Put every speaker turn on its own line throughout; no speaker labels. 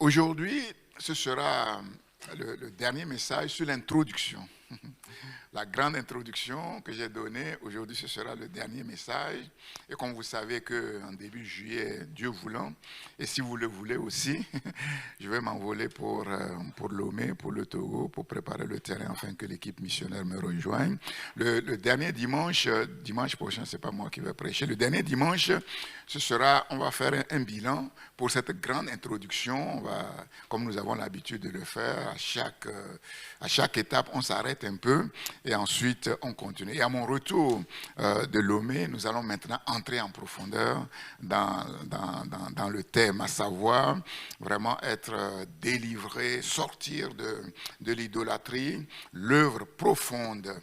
Aujourd'hui, ce sera le dernier message sur l'introduction. La grande introduction que j'ai donnée, aujourd'hui ce sera le dernier message. Et comme vous savez qu'en début juillet, Dieu voulant, et si vous le voulez aussi, je vais m'envoler pour Lomé, pour le Togo, pour préparer le terrain afin que l'équipe missionnaire me rejoigne. Le dernier dimanche prochain, c'est pas moi qui vais prêcher, le dernier dimanche, on va faire un bilan pour cette grande introduction. Comme nous avons l'habitude de le faire, à chaque étape, on s'arrête un peu et ensuite on continue. Et à mon retour de Lomé, nous allons maintenant entrer en profondeur dans le thème, à savoir vraiment être délivré, sortir de l'idolâtrie, l'œuvre profonde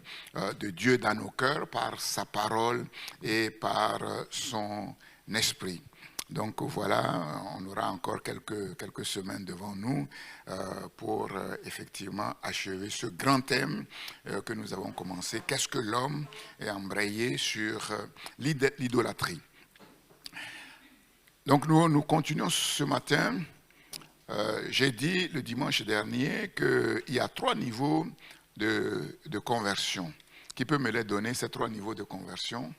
de Dieu dans nos cœurs par sa parole et par son esprit. Donc voilà, on aura encore quelques semaines devant nous pour effectivement achever ce grand thème que nous avons commencé. Qu'est-ce que l'homme? Et embrayer sur l'idolâtrie. Donc nous continuons ce matin. J'ai dit le dimanche dernier qu'il y a 3 niveaux de conversion. Qui peut me les donner, ces 3 niveaux de conversion?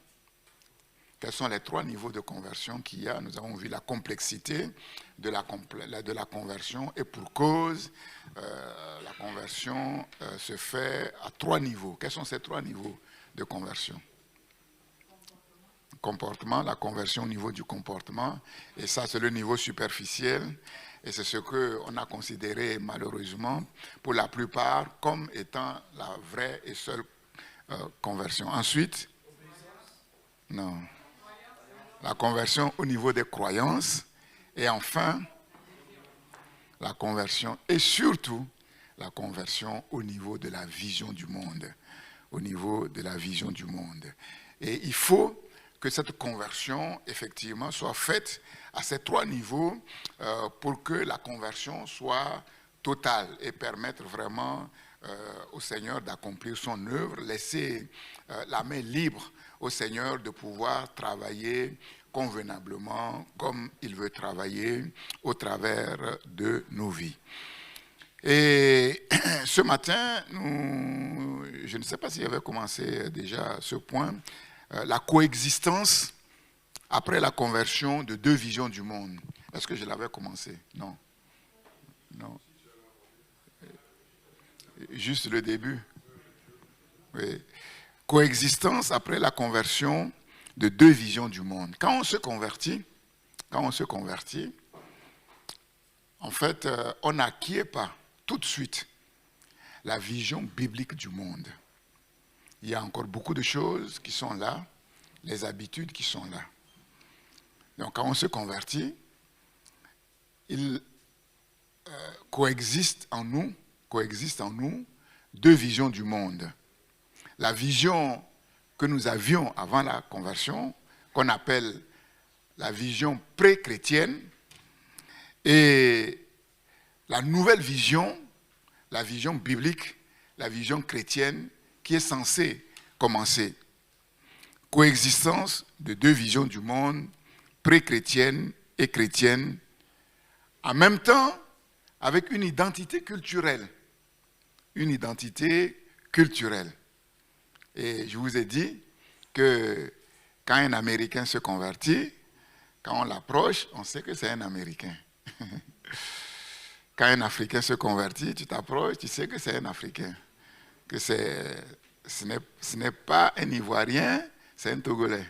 Quels sont les 3 niveaux de conversion qu'il y a? Nous avons vu la complexité de la conversion et pour cause, la conversion se fait à 3 niveaux. Quels sont ces 3 niveaux de conversion? Comportement, la conversion au niveau du comportement, et ça c'est le niveau superficiel, et c'est ce qu'on a considéré malheureusement pour la plupart comme étant la vraie et seule conversion. Ensuite, non. La conversion au niveau des croyances, et enfin, la conversion, et surtout, la conversion au niveau de la vision du monde. Au niveau de la vision du monde. Et il faut que cette conversion, effectivement, soit faite à ces 3 niveaux pour que la conversion soit totale et permettre vraiment au Seigneur d'accomplir son œuvre, laisser la main libre au Seigneur de pouvoir travailler convenablement comme il veut travailler au travers de nos vies. Et ce matin, je ne sais pas si j'avais commencé déjà ce point, la coexistence après la conversion de 2 visions du monde. Est-ce que je l'avais commencé? Non. Non. Juste le début. Oui. Coexistence après la conversion de 2 visions du monde. Quand on se convertit, en fait, on n'acquiert pas tout de suite la vision biblique du monde. Il y a encore beaucoup de choses qui sont là, les habitudes qui sont là. Donc quand on se convertit, il coexiste en nous 2 visions du monde. La vision que nous avions avant la conversion, qu'on appelle la vision pré-chrétienne, et la nouvelle vision, la vision biblique, la vision chrétienne, qui est censée commencer. Coexistence de 2 visions du monde, pré-chrétienne et chrétienne, en même temps avec une identité culturelle. Une identité culturelle. Et je vous ai dit que quand un Américain se convertit, quand on l'approche, on sait que c'est un Américain. Quand un Africain se convertit, tu t'approches, tu sais que c'est un Africain. Que ce n'est pas un Ivoirien, c'est un Togolais.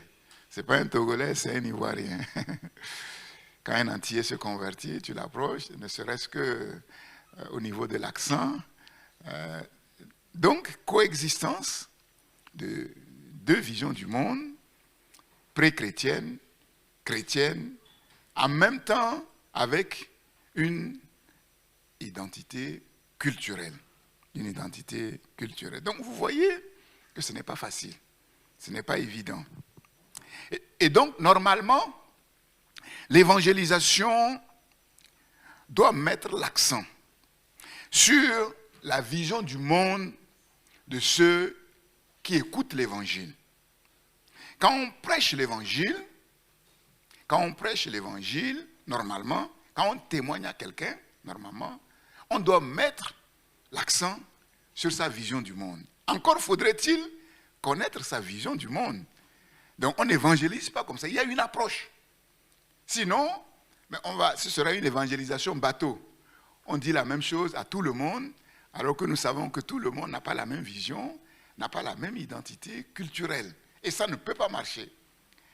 Ce n'est pas un Togolais, c'est un Ivoirien. Quand un Antillais se convertit, tu l'approches, ne serait-ce qu'au niveau de l'accent. Donc, coexistence de 2 visions du monde, pré-chrétienne, chrétienne, en même temps avec une identité culturelle. Une identité culturelle. Donc vous voyez que ce n'est pas facile, ce n'est pas évident. Et donc normalement, l'évangélisation doit mettre l'accent sur la vision du monde de ceux qui écoutent l'évangile. Quand on prêche l'évangile, normalement, quand on témoigne à quelqu'un, normalement, on doit mettre l'accent sur sa vision du monde. Encore faudrait-il connaître sa vision du monde. Donc on n'évangélise pas comme ça, il y a une approche. Sinon, mais ce sera une évangélisation bateau. On dit la même chose à tout le monde, alors que nous savons que tout le monde n'a pas la même vision, n'a pas la même identité culturelle. Et ça ne peut pas marcher.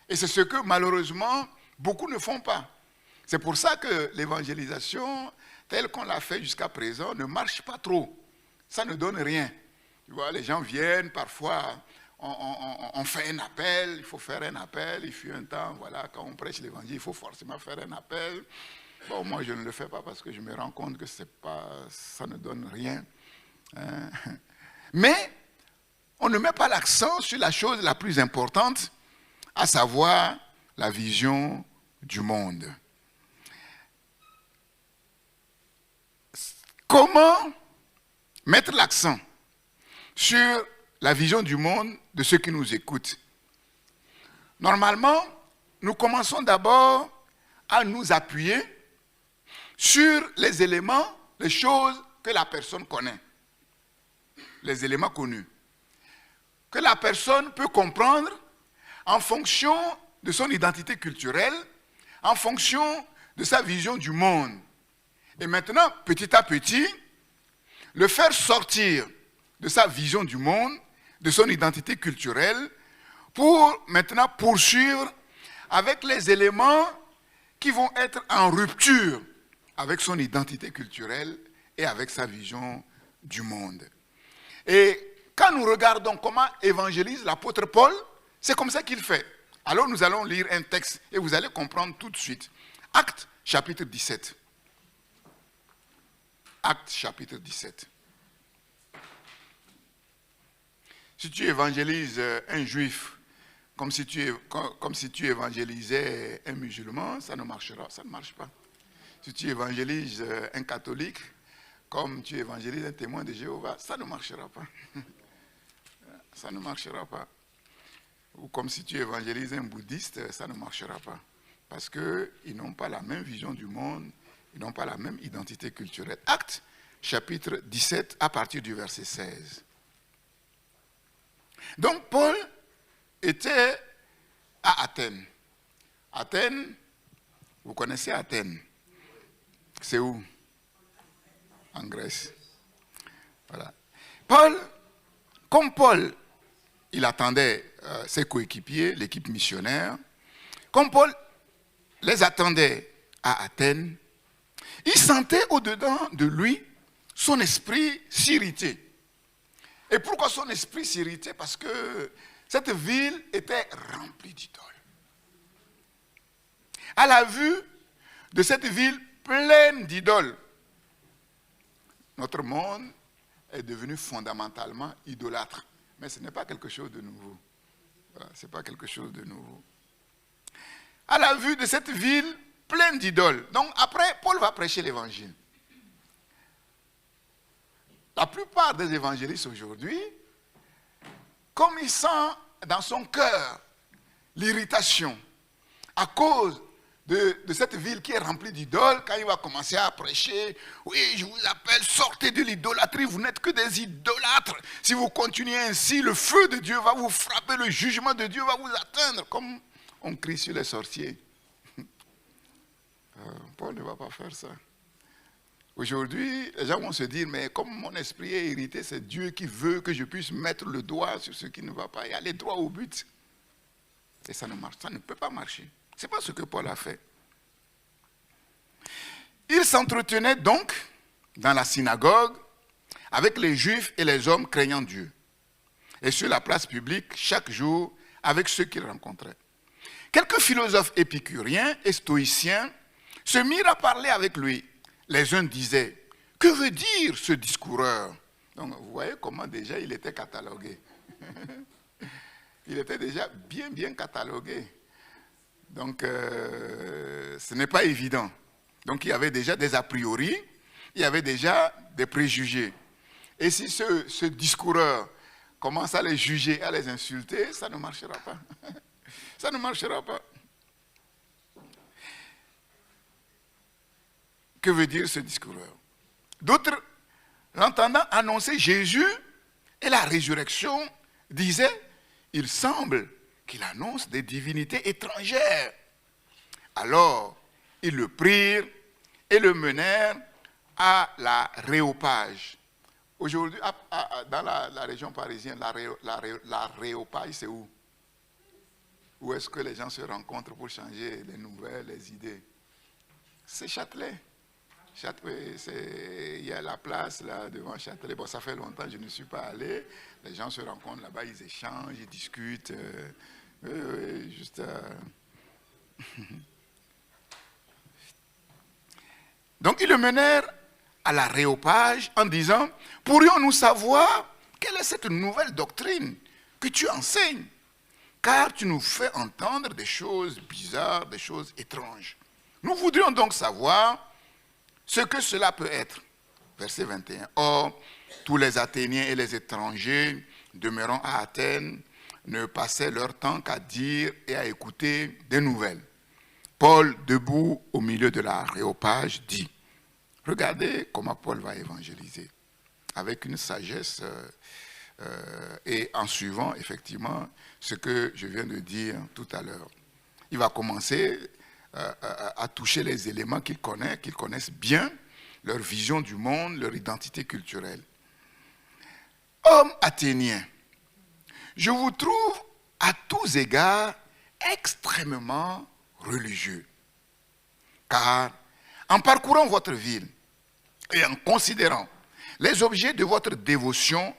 Et c'est ce que malheureusement, beaucoup ne font pas. C'est pour ça que l'évangélisation, telle qu'on l'a fait jusqu'à présent, ne marche pas trop. Ça ne donne rien. Tu vois, les gens viennent, parfois, on fait un appel, il faut faire un appel, il fut un temps, voilà, quand on prêche l'évangile, il faut forcément faire un appel. Bon, moi, je ne le fais pas parce que je me rends compte que ça ne donne rien. Hein? Mais, on ne met pas l'accent sur la chose la plus importante, à savoir la vision du monde. Comment mettre l'accent sur la vision du monde de ceux qui nous écoutent? Normalement, nous commençons d'abord à nous appuyer sur les éléments, les choses que la personne connaît. Les éléments connus. Que la personne peut comprendre en fonction de son identité culturelle, en fonction de sa vision du monde. Et maintenant, petit à petit, le faire sortir de sa vision du monde, de son identité culturelle, pour maintenant poursuivre avec les éléments qui vont être en rupture avec son identité culturelle et avec sa vision du monde. Et quand nous regardons comment évangélise l'apôtre Paul, c'est comme ça qu'il fait. Alors nous allons lire un texte et vous allez comprendre tout de suite. Actes chapitre 17. Actes chapitre 17. Si tu évangélises un juif comme si tu évangélisais un musulman, ça ne marchera, ça ne marche pas. Si tu évangélises un catholique comme tu évangélises un témoin de Jéhovah, ça ne marchera pas. Ça ne marchera pas. Ou comme si tu évangélises un bouddhiste, ça ne marchera pas. Parce qu'ils n'ont pas la même vision du monde, ils n'ont pas la même identité culturelle. Actes, chapitre 17, à partir du verset 16. Donc Paul était à Athènes. Athènes, vous connaissez Athènes? C'est où? En Grèce. Voilà. Comme Paul, il attendait ses coéquipiers, l'équipe missionnaire, comme Paul les attendait à Athènes, il sentait au-dedans de lui son esprit s'irriter. Et pourquoi son esprit s'irritait? Parce que cette ville était remplie d'idoles. À la vue de cette ville pleine d'idoles, notre monde est devenu fondamentalement idolâtre. Mais ce n'est pas quelque chose de nouveau. Voilà, ce n'est pas quelque chose de nouveau. À la vue de cette ville pleine d'idoles. Donc après, Paul va prêcher l'évangile. La plupart des évangélistes aujourd'hui, comme il sent dans son cœur l'irritation à cause de cette ville qui est remplie d'idoles, quand il va commencer à prêcher, oui, je vous appelle, sortez de l'idolâtrie, vous n'êtes que des idolâtres. Si vous continuez ainsi, le feu de Dieu va vous frapper, le jugement de Dieu va vous atteindre, comme on crie sur les sorciers. Paul ne va pas faire ça. Aujourd'hui, les gens vont se dire, mais comme mon esprit est irrité, c'est Dieu qui veut que je puisse mettre le doigt sur ce qui ne va pas et aller droit au but. Et ça ne marche, ça ne peut pas marcher. Ce n'est pas ce que Paul a fait. Il s'entretenait donc dans la synagogue avec les Juifs et les hommes craignant Dieu. Et sur la place publique, chaque jour, avec ceux qu'il rencontrait. Quelques philosophes épicuriens et stoïciens se mirent à parler avec lui. Les uns disaient, « Que veut dire ce discoureur ?» Donc vous voyez comment déjà il était catalogué. Il était déjà bien catalogué. Donc, ce n'est pas évident. Donc, il y avait déjà des a priori, il y avait déjà des préjugés. Et si ce discoureur commence à les juger, à les insulter, ça ne marchera pas. Ça ne marchera pas. que veut dire ce discours? D'autres, l'entendant annoncer Jésus et la résurrection, disaient, il semble qu'il annonce des divinités étrangères. Alors, ils le prirent et le menèrent à l'aréopage. Aujourd'hui, dans la région parisienne, l'aréopage, c'est où? Où est-ce que les gens se rencontrent pour changer les nouvelles, les idées? C'est Châtelet. Il y a la place là devant Châtelet. Bon, ça fait longtemps que je ne suis pas allé. Les gens se rencontrent là-bas, ils échangent, ils discutent. Donc, ils le menèrent à l'aréopage en disant, pourrions-nous savoir quelle est cette nouvelle doctrine que tu enseignes? Car tu nous fais entendre des choses bizarres, des choses étranges. Nous voudrions donc savoir ce que cela peut être. Verset 21. Or, tous les Athéniens et les étrangers demeurant à Athènes ne passaient leur temps qu'à dire et à écouter des nouvelles. Paul, debout au milieu de l'aréopage, dit, regardez comment Paul va évangéliser, avec une sagesse et en suivant effectivement ce que je viens de dire tout à l'heure. Il va commencer à toucher les éléments qu'ils connaissent bien, leur vision du monde, leur identité culturelle. Hommes athéniens, je vous trouve à tous égards extrêmement religieux. Car en parcourant votre ville et en considérant les objets de votre dévotion,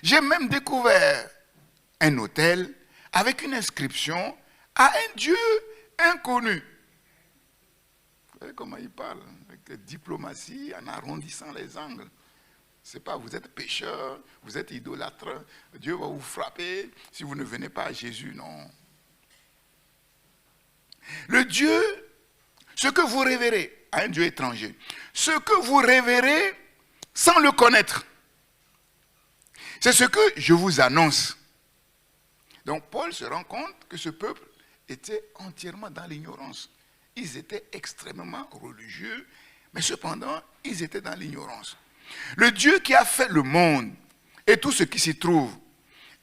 j'ai même découvert un autel avec une inscription à un Dieu inconnu. Vous voyez comment il parle, avec diplomatie, en arrondissant les angles. C'est pas vous êtes pécheur, vous êtes idolâtre, Dieu va vous frapper si vous ne venez pas à Jésus, non. Le Dieu, ce que vous révérez à un Dieu étranger, ce que vous révérez sans le connaître, c'est ce que je vous annonce. Donc Paul se rend compte que ce peuple était entièrement dans l'ignorance. Ils étaient extrêmement religieux, mais cependant, ils étaient dans l'ignorance. Le Dieu qui a fait le monde et tout ce qui s'y trouve,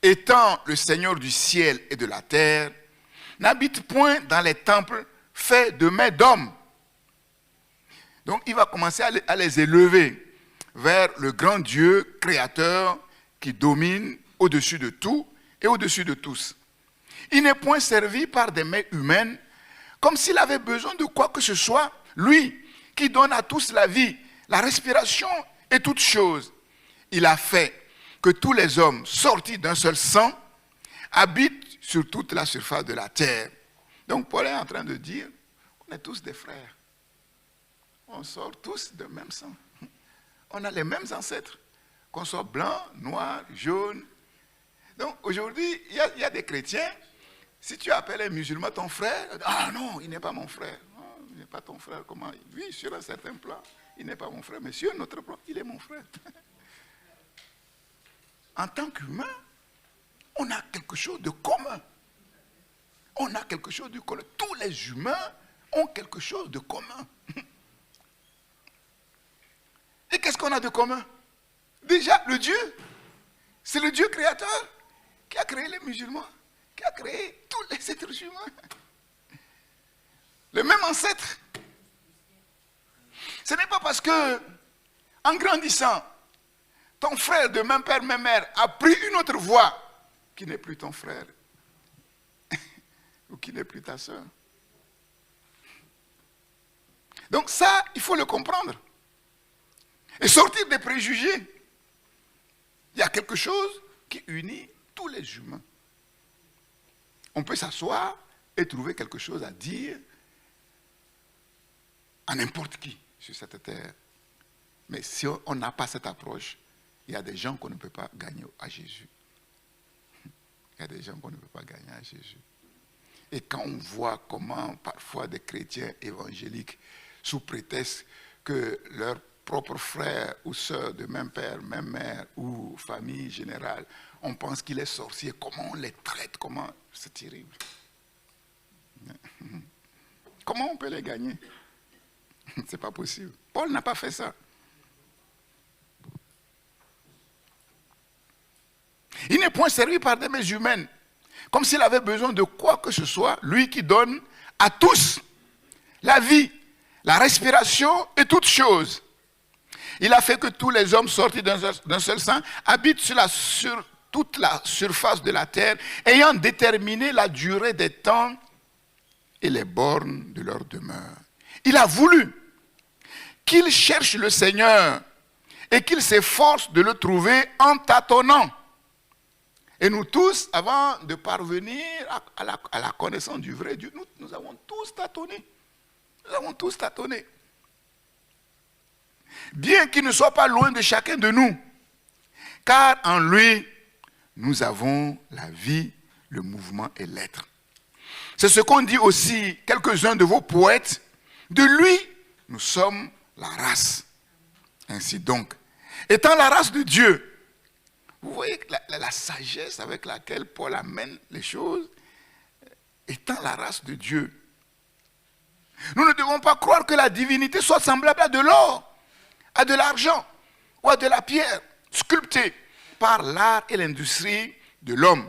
étant le Seigneur du ciel et de la terre, n'habite point dans les temples faits de mains d'hommes. Donc il va commencer à les élever vers le grand Dieu créateur qui domine au-dessus de tout et au-dessus de tous. Il n'est point servi par des mains humaines, comme s'il avait besoin de quoi que ce soit, lui qui donne à tous la vie, la respiration et toutes choses. Il a fait que tous les hommes sortis d'un seul sang habitent sur toute la surface de la terre. Donc Paul est en train de dire, on est tous des frères. On sort tous d'un même sang. On a les mêmes ancêtres. Qu'on soit blanc, noir, jaune. Donc aujourd'hui, il y a des chrétiens, si tu appelles un musulman ton frère, ah non, il n'est pas mon frère. Non, il n'est pas ton frère. Comment? Oui, sur un certain plan, il n'est pas mon frère, mais sur un autre plan, il est mon frère. En tant qu'humain, on a quelque chose de commun. On a quelque chose de commun. Tous les humains ont quelque chose de commun. Et qu'est-ce qu'on a de commun? Déjà, le Dieu, c'est le Dieu créateur qui a créé les musulmans, qui a créé tous les êtres humains. Le même ancêtre. Ce n'est pas parce que, en grandissant, ton frère de même père, même mère a pris une autre voie qui n'est plus ton frère ou qui n'est plus ta soeur. Donc ça, il faut le comprendre. Et sortir des préjugés. Il y a quelque chose qui unit tous les humains. On peut s'asseoir et trouver quelque chose à dire à n'importe qui sur cette terre. Mais si on n'a pas cette approche, il y a des gens qu'on ne peut pas gagner à Jésus. Il y a des gens qu'on ne peut pas gagner à Jésus. Et quand on voit comment parfois des chrétiens évangéliques, sous prétexte que leur propres frères ou sœurs de même père, même mère ou famille générale, on pense qu'il est sorcier, comment on les traite, comment... C'est terrible. Comment on peut les gagner? C'est pas possible. Paul n'a pas fait ça. Il n'est point servi par des mains humaines, comme s'il avait besoin de quoi que ce soit, lui qui donne à tous la vie, la respiration et toutes choses. Il a fait que tous les hommes sortis d'un seul sein habitent sur toute la surface de la terre, ayant déterminé la durée des temps et les bornes de leur demeure. Il a voulu qu'ils cherchent le Seigneur et qu'ils s'efforcent de le trouver en tâtonnant. Et nous tous, avant de parvenir à la connaissance du vrai Dieu, nous avons tous tâtonné. Nous avons tous tâtonné. Bien qu'il ne soit pas loin de chacun de nous, car en lui, nous avons la vie, le mouvement et l'être. C'est ce qu'ont dit aussi quelques-uns de vos poètes. De lui, nous sommes la race. Ainsi donc, étant la race de Dieu, vous voyez la sagesse avec laquelle Paul amène les choses, étant la race de Dieu. Nous ne devons pas croire que la divinité soit semblable à de l'or, à de l'argent ou à de la pierre, sculptée par l'art et l'industrie de l'homme.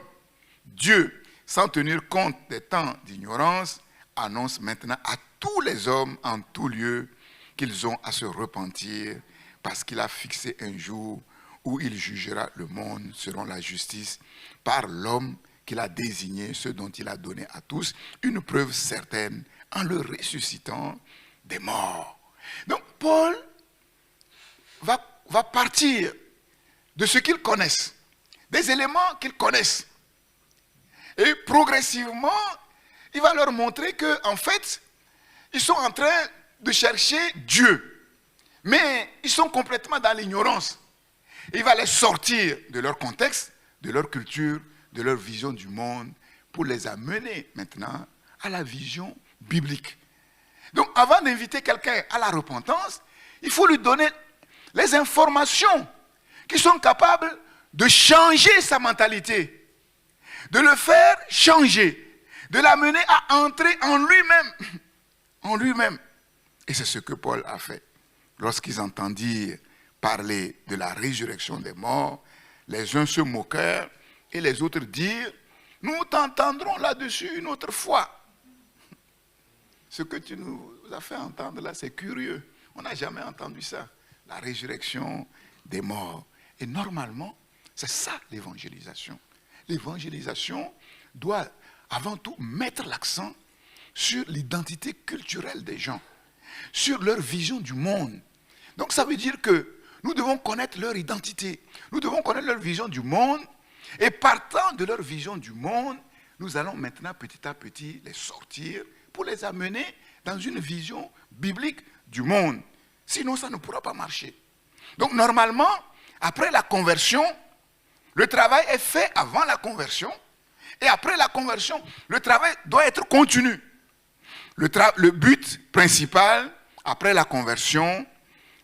Dieu, sans tenir compte des temps d'ignorance, annonce maintenant à tous les hommes en tout lieu qu'ils ont à se repentir parce qu'il a fixé un jour où il jugera le monde selon la justice par l'homme qu'il a désigné, ce dont il a donné à tous une preuve certaine en le ressuscitant des morts. Donc Paul va partir de ce qu'ils connaissent, des éléments qu'ils connaissent. Et progressivement, il va leur montrer qu'en fait, ils sont en train de chercher Dieu. Mais ils sont complètement dans l'ignorance. Il va les sortir de leur contexte, de leur culture, de leur vision du monde, pour les amener maintenant à la vision biblique. Donc avant d'inviter quelqu'un à la repentance, il faut lui donner les informations qui sont capables de changer sa mentalité, de le faire changer, de l'amener à entrer en lui-même. En lui-même. Et c'est ce que Paul a fait. Lorsqu'ils entendirent parler de la résurrection des morts, les uns se moquèrent et les autres dirent, nous t'entendrons là-dessus une autre fois. Ce que tu nous as fait entendre là, c'est curieux. On n'a jamais entendu ça. La résurrection des morts. Et normalement, c'est ça l'évangélisation. L'évangélisation doit avant tout mettre l'accent sur l'identité culturelle des gens, sur leur vision du monde. Donc ça veut dire que nous devons connaître leur identité, nous devons connaître leur vision du monde, et partant de leur vision du monde, nous allons maintenant petit à petit les sortir pour les amener dans une vision biblique du monde. Sinon, ça ne pourra pas marcher. Donc normalement, après la conversion, le travail est fait avant la conversion, et après la conversion, le travail doit être continu. Le but principal, après la conversion,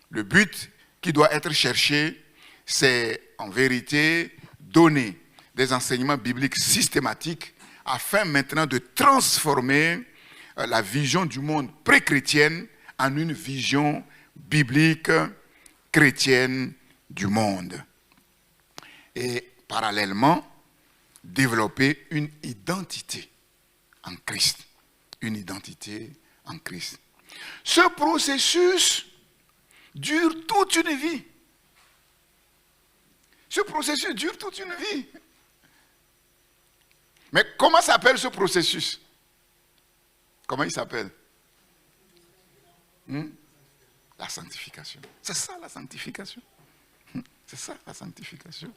le but qui doit être cherché, c'est en vérité donner des enseignements bibliques systématiques afin maintenant de transformer la vision du monde pré-chrétienne en une vision biblique chrétienne du monde. Et parallèlement, développer une identité en Christ. Une identité en Christ. Ce processus dure toute une vie. Ce processus dure toute une vie. Mais comment s'appelle ce processus? Comment il s'appelle? La sanctification. C'est ça la sanctification. C'est ça la sanctification.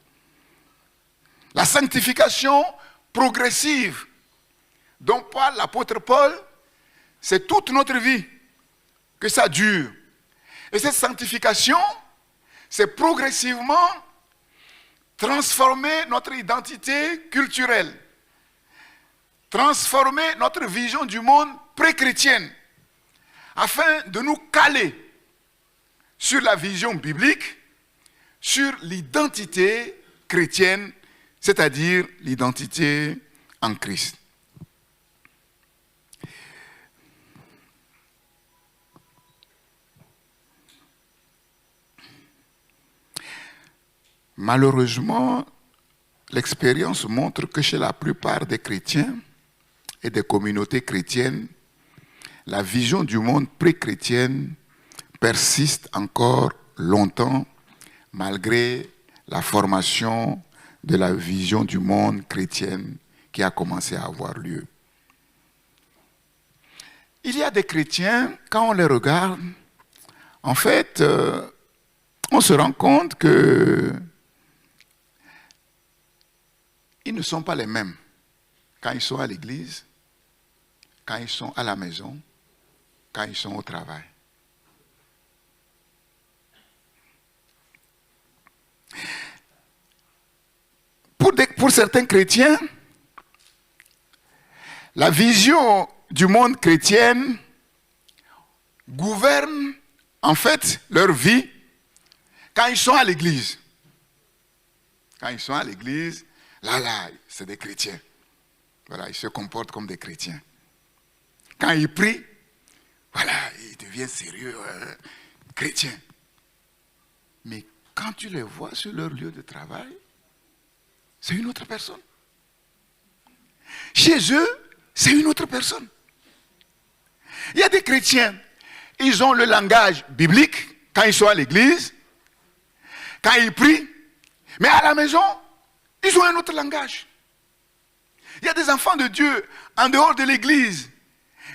La sanctification progressive dont parle l'apôtre Paul, c'est toute notre vie que ça dure. Et cette sanctification, c'est progressivement transformer notre identité culturelle, transformer notre vision du monde pré-chrétienne, afin de nous caler sur la vision biblique, sur l'identité chrétienne, c'est-à-dire l'identité en Christ. malheureusement, l'expérience montre que chez la plupart des chrétiens et des communautés chrétiennes, la vision du monde pré-chrétienne persiste encore longtemps malgré la formation de la vision du monde chrétienne qui a commencé à avoir lieu. Il y a des chrétiens, quand on les regarde, en fait, on se rend compte que ils ne sont pas les mêmes quand ils sont à l'église, quand ils sont à la maison, quand ils sont au travail. Pour certains chrétiens, la vision du monde chrétien gouverne en fait leur vie quand ils sont à l'église. Quand ils sont à l'église, là, c'est des chrétiens. Voilà, ils se comportent comme des chrétiens. Quand ils prient, voilà, ils deviennent sérieux, chrétiens. Mais quand tu les vois sur leur lieu de travail, c'est une autre personne. Chez eux, c'est une autre personne. Il y a des chrétiens, ils ont le langage biblique quand ils sont à l'église, quand ils prient, mais à la maison, ils ont un autre langage. Il y a des enfants de Dieu en dehors de l'église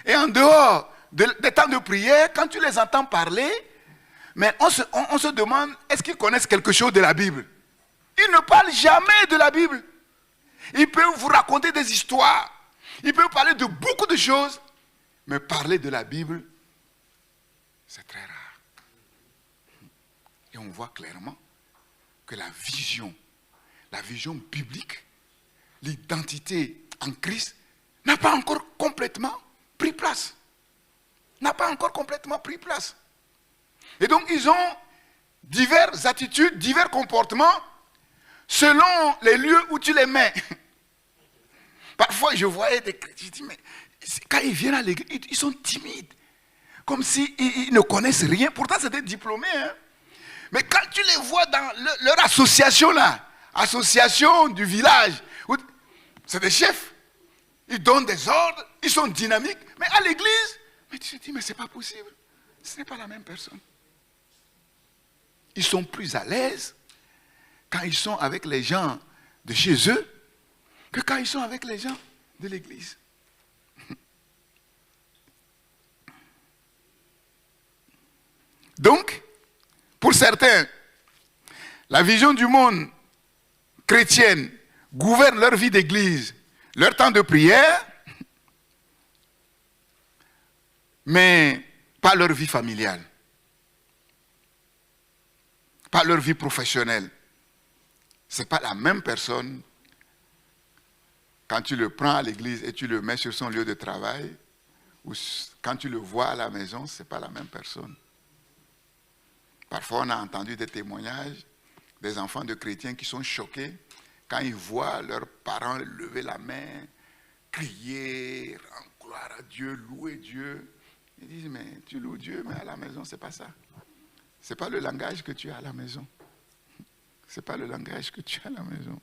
et en dehors des temps de prière, quand tu les entends parler, mais on se demande, est-ce qu'ils connaissent quelque chose de la Bible? Ils ne parlent jamais de la Bible. Ils peuvent vous raconter des histoires. Ils peuvent parler de beaucoup de choses. Mais parler de la Bible, c'est très rare. Et on voit clairement que la vision biblique, l'identité en Christ, n'a pas encore complètement pris place. N'a pas encore complètement pris place. Et donc, ils ont diverses attitudes, divers comportements, selon les lieux où tu les mets. Parfois, je voyais des chrétiens, je dis, mais quand ils viennent à l'église, ils sont timides. Comme s'ils ne connaissent rien. Pourtant, c'est des diplômés. Hein. Mais quand tu les vois dans leur association, là, association du village, c'est des chefs. Ils donnent des ordres, ils sont dynamiques. Mais à l'église, mais tu te dis, mais c'est pas possible. Ce n'est pas la même personne. Ils sont plus à l'aise quand ils sont avec les gens de chez eux que quand ils sont avec les gens de l'église. Donc, pour certains, la vision du monde chrétienne gouverne leur vie d'église, leur temps de prière, mais pas leur vie familiale, pas leur vie professionnelle. Ce n'est pas la même personne quand tu le prends à l'église et tu le mets sur son lieu de travail, ou quand tu le vois à la maison, ce n'est pas la même personne. Parfois, on a entendu des témoignages des enfants de chrétiens qui sont choqués quand ils voient leurs parents lever la main, crier, rendre gloire à Dieu, louer Dieu. Ils disent, mais tu loues Dieu, mais à la maison, ce n'est pas ça. Ce n'est pas le langage que tu as à la maison. Ce n'est pas le langage que tu as à la maison.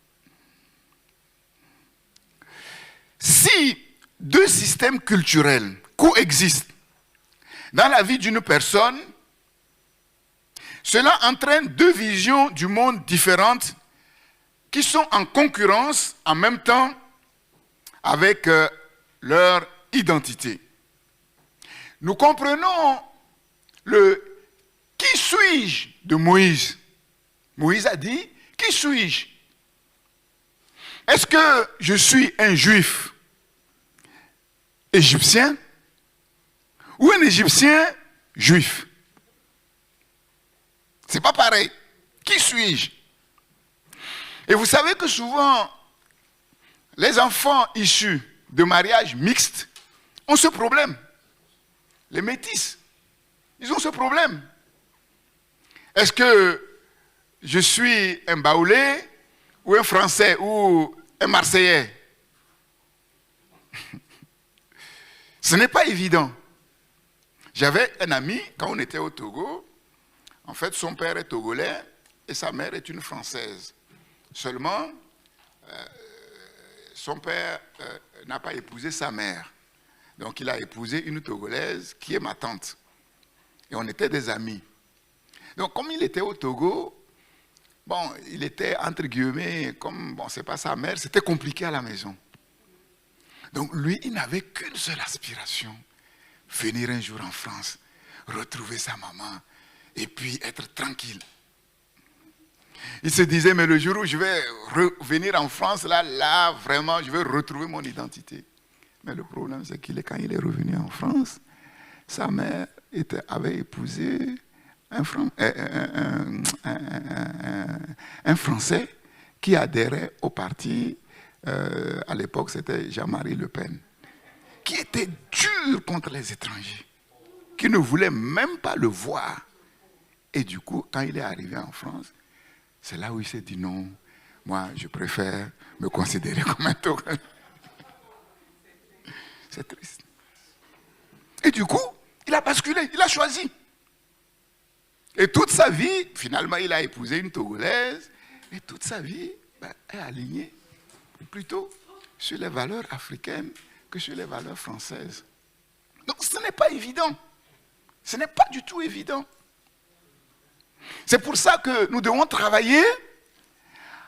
Si deux systèmes culturels coexistent dans la vie d'une personne, cela entraîne deux visions du monde différentes qui sont en concurrence en même temps avec leur identité. Nous comprenons le « qui suis-je » de Moïse. Moïse a dit « qui suis-je » Est-ce que je suis un juif égyptien ou un égyptien juif? C'est pas pareil. Qui suis-je? Et vous savez que souvent, les enfants issus de mariages mixtes ont ce problème. Les métis, ils ont ce problème. Est-ce que je suis un Baoulé ou un Français ou un Marseillais? Ce n'est pas évident. J'avais un ami, quand on était au Togo, en fait, son père est togolais et sa mère est une Française. Seulement, son père n'a pas épousé sa mère. Donc il a épousé une Togolaise qui est ma tante. Et on était des amis. Donc comme il était au Togo, bon, il était entre guillemets, comme bon, c'est pas sa mère, c'était compliqué à la maison. Donc lui, il n'avait qu'une seule aspiration, venir un jour en France, retrouver sa maman et puis être tranquille. Il se disait, mais le jour où je vais revenir en France, là, vraiment, je vais retrouver mon identité. Mais le problème, c'est quand il est revenu en France, sa mère avait épousé un Français qui adhérait au parti, à l'époque, c'était Jean-Marie Le Pen, qui était dur contre les étrangers, qui ne voulait même pas le voir. Et du coup, quand il est arrivé en France, c'est là où il s'est dit non, moi je préfère me considérer comme un Togolais. C'est triste. Et du coup, il a basculé, il a choisi. Et toute sa vie, finalement, il a épousé une Togolaise, et toute sa vie est alignée plutôt sur les valeurs africaines que sur les valeurs françaises. Donc ce n'est pas évident. Ce n'est pas du tout évident. C'est pour ça que nous devons travailler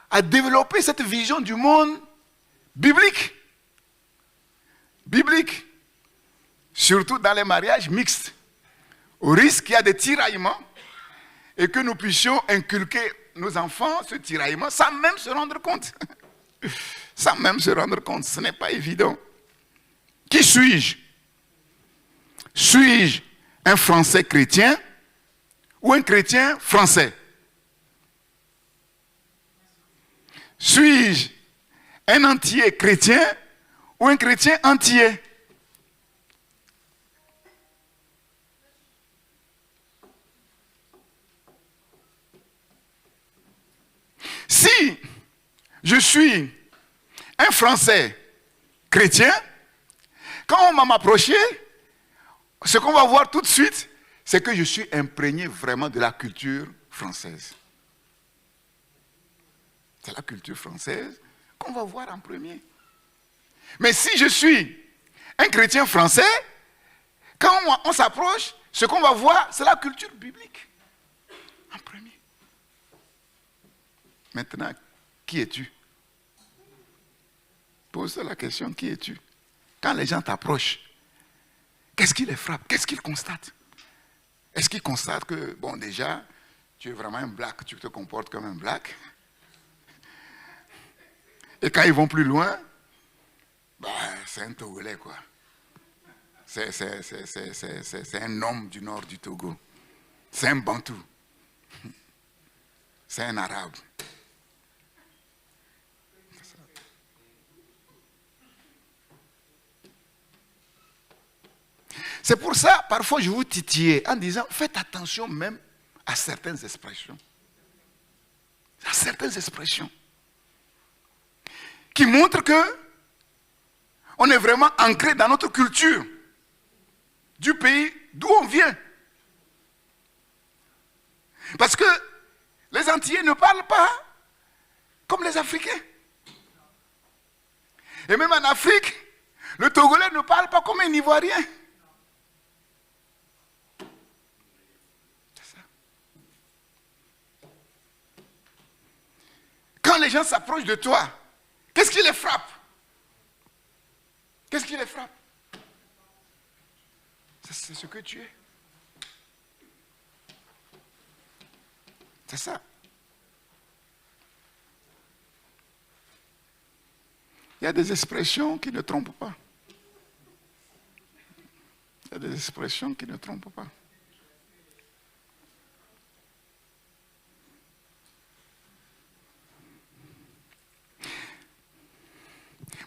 à développer cette vision du monde biblique. Biblique. Surtout dans les mariages mixtes. Au risque qu'il y a des tiraillements et que nous puissions inculquer nos enfants ce tiraillement sans même se rendre compte. Sans même se rendre compte. Ce n'est pas évident. Qui suis-je? Suis-je un Français chrétien ou un chrétien français? Suis-je un entier chrétien ou un chrétien entier? Si je suis un Français chrétien, quand on va m'approcher, ce qu'on va voir tout de suite, c'est que je suis imprégné vraiment de la culture française. C'est la culture française qu'on va voir en premier. Mais si je suis un chrétien français, quand on s'approche, ce qu'on va voir, c'est la culture biblique. En premier. Maintenant, qui es-tu? Pose-toi la question, qui es-tu? Quand les gens t'approchent, qu'est-ce qui les frappe? Qu'est-ce qu'ils constatent? Est-ce qu'ils constatent que, bon, déjà, tu es vraiment un black, tu te comportes comme un black? Et quand ils vont plus loin, bah, c'est un Togolais, quoi. C'est un homme du nord du Togo. C'est un Bantou. C'est un Arabe. C'est pour ça, parfois, je vous titillais en disant, faites attention même à certaines expressions. À certaines expressions. Qui montrent que on est vraiment ancré dans notre culture du pays d'où on vient. Parce que les Antillais ne parlent pas comme les Africains. Et même en Afrique, le Togolais ne parle pas comme un Ivoirien. C'est ça. Quand les gens s'approchent de toi, qu'est-ce qui les frappe? Qu'est-ce qui les frappe? C'est ce que tu es. C'est ça. Il y a des expressions qui ne trompent pas. Il y a des expressions qui ne trompent pas.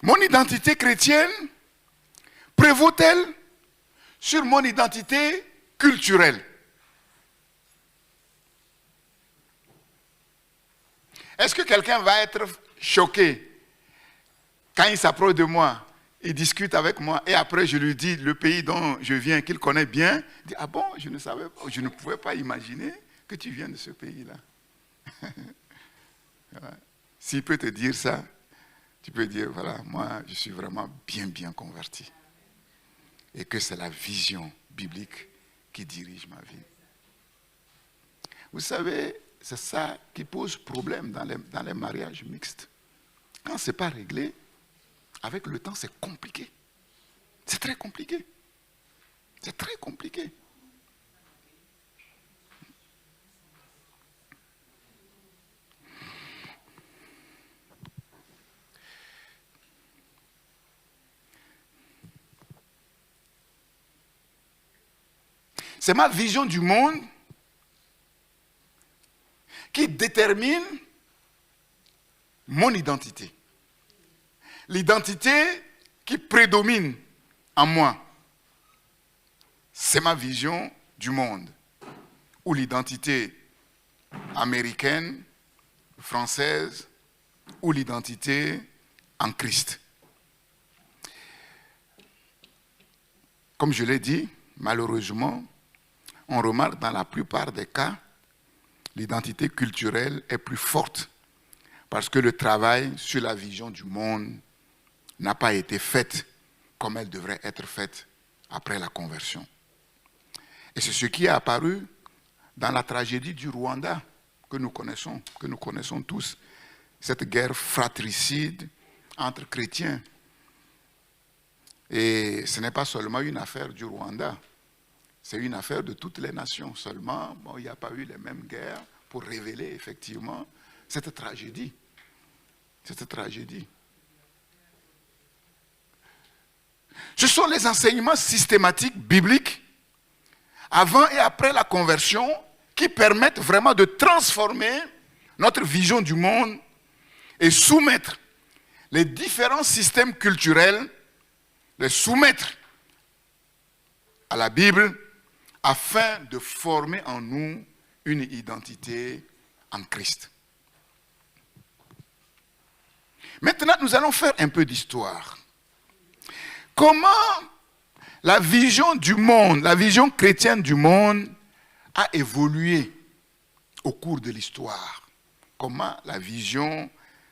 Mon identité chrétienne prévaut-elle sur mon identité culturelle? Est-ce que quelqu'un va être choqué quand il s'approche de moi, il discute avec moi et après je lui dis le pays dont je viens, qu'il connaît bien, il dit, ah bon, je ne pouvais pas imaginer que tu viens de ce pays-là. Ouais. S'il peut te dire ça, tu peux dire, voilà, moi, je suis vraiment bien converti. Et que c'est la vision biblique qui dirige ma vie. Vous savez, c'est ça qui pose problème dans les mariages mixtes. Quand ce n'est pas réglé, avec le temps, c'est compliqué. C'est très compliqué. C'est très compliqué. C'est ma vision du monde qui détermine mon identité. L'identité qui prédomine en moi, c'est ma vision du monde. Ou l'identité américaine, française, ou l'identité en Christ. Comme je l'ai dit, malheureusement, on remarque dans la plupart des cas, l'identité culturelle est plus forte parce que le travail sur la vision du monde n'a pas été fait comme elle devrait être faite après la conversion. Et c'est ce qui est apparu dans la tragédie du Rwanda que nous connaissons tous, cette guerre fratricide entre chrétiens. Et ce n'est pas seulement une affaire du Rwanda, c'est une affaire de toutes les nations. Seulement, bon, il n'y a pas eu les mêmes guerres pour révéler effectivement cette tragédie. Cette tragédie. Ce sont les enseignements systématiques bibliques, avant et après la conversion, qui permettent vraiment de transformer notre vision du monde et soumettre les différents systèmes culturels, les soumettre à la Bible, afin de former en nous une identité en Christ. Maintenant, nous allons faire un peu d'histoire. Comment la vision du monde, la vision chrétienne du monde a évolué au cours de l'histoire? Comment la vision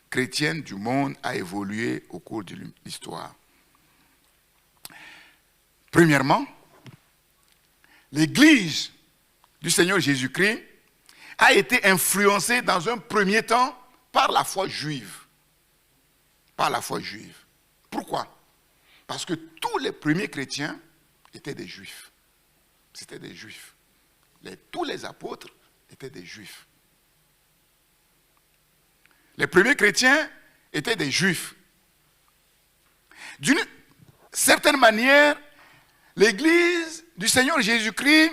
chrétienne du monde a évolué au cours de l'histoire? Premièrement, l'Église du Seigneur Jésus-Christ a été influencée dans un premier temps par la foi juive. Par la foi juive. Pourquoi? Parce que tous les premiers chrétiens étaient des juifs. C'était des juifs. Tous les apôtres étaient des juifs. Les premiers chrétiens étaient des juifs. D'une certaine manière, l'Église du Seigneur Jésus-Christ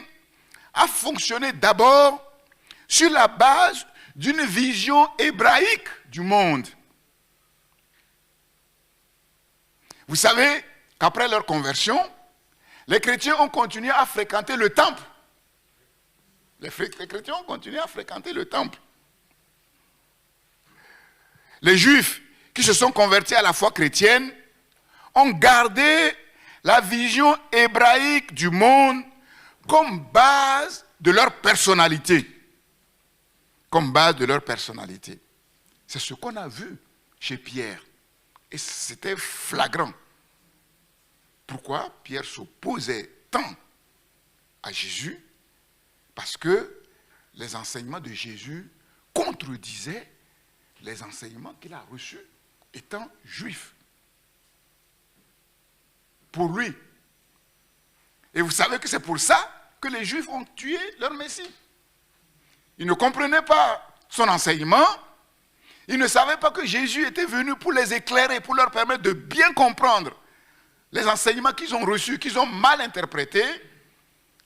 a fonctionné d'abord sur la base d'une vision hébraïque du monde. Vous savez qu'après leur conversion, les chrétiens ont continué à fréquenter le temple. Les chrétiens ont continué à fréquenter le temple. Les Juifs qui se sont convertis à la foi chrétienne ont gardé la vision hébraïque du monde comme base de leur personnalité. Comme base de leur personnalité. C'est ce qu'on a vu chez Pierre. Et c'était flagrant. Pourquoi Pierre s'opposait tant à Jésus? Parce que les enseignements de Jésus contredisaient les enseignements qu'il a reçus étant juif. Pour lui. Et vous savez que c'est pour ça que les Juifs ont tué leur Messie. Ils ne comprenaient pas son enseignement. Ils ne savaient pas que Jésus était venu pour les éclairer, pour leur permettre de bien comprendre les enseignements qu'ils ont reçus, qu'ils ont mal interprétés.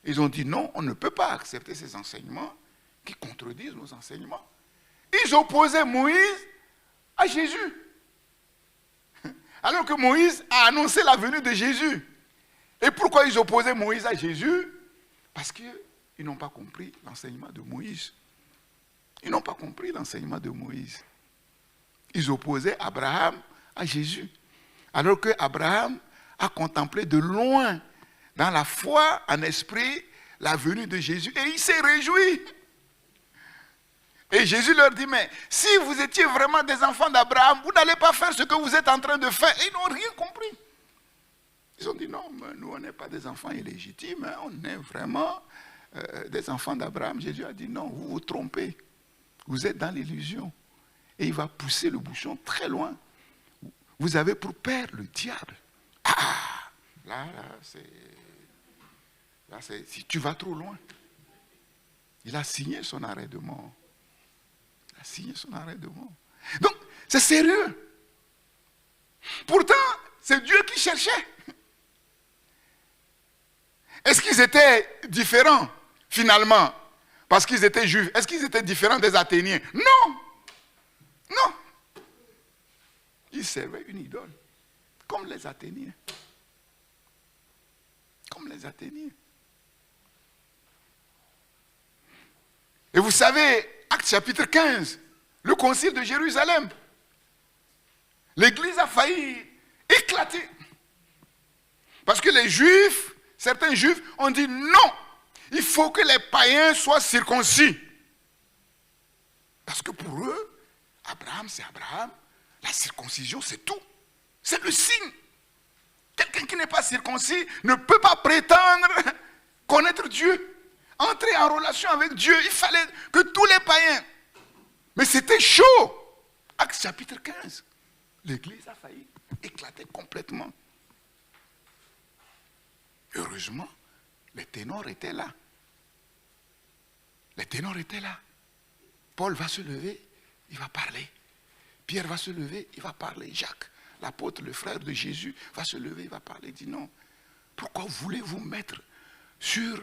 Ils ont dit non, on ne peut pas accepter ces enseignements qui contredisent nos enseignements. Ils opposaient Moïse à Jésus. Alors que Moïse a annoncé la venue de Jésus. Et pourquoi ils opposaient Moïse à Jésus? Parce qu'ils n'ont pas compris l'enseignement de Moïse. Ils n'ont pas compris l'enseignement de Moïse. Ils opposaient Abraham à Jésus. Alors que Abraham a contemplé de loin, dans la foi, en esprit, la venue de Jésus. Et il s'est réjoui. Et Jésus leur dit, mais si vous étiez vraiment des enfants d'Abraham, vous n'allez pas faire ce que vous êtes en train de faire. Et ils n'ont rien compris. Ils ont dit, non, mais nous, on n'est pas des enfants illégitimes, hein, on est vraiment des enfants d'Abraham. Jésus a dit, non, vous vous trompez. Vous êtes dans l'illusion. Et il va pousser le bouchon très loin. Vous avez pour père le diable. Ah, là, c'est si tu vas trop loin. Il a signé son arrêt de mort. Il a signé son arrêt de mort. Donc, c'est sérieux. Pourtant, c'est Dieu qui cherchait. Est-ce qu'ils étaient différents, finalement, parce qu'ils étaient juifs? Est-ce qu'ils étaient différents des Athéniens? Non. Non. Ils servaient une idole, comme les Athéniens. Comme les Athéniens. Et vous savez, Actes chapitre 15, le concile de Jérusalem, l'église a failli éclater. Parce que les Juifs, certains Juifs ont dit non, il faut que les païens soient circoncis. Parce que pour eux, Abraham c'est Abraham, la circoncision c'est tout. C'est le signe. Quelqu'un qui n'est pas circoncis ne peut pas prétendre connaître Dieu. Entrer en relation avec Dieu, il fallait que tous les païens. Mais c'était chaud. Actes chapitre 15. L'église a failli éclater complètement. Heureusement, les ténors étaient là. Les ténors étaient là. Paul va se lever, il va parler. Pierre va se lever, il va parler. Jacques, l'apôtre, le frère de Jésus, va se lever, il va parler. Il dit non. Pourquoi voulez-vous mettre sur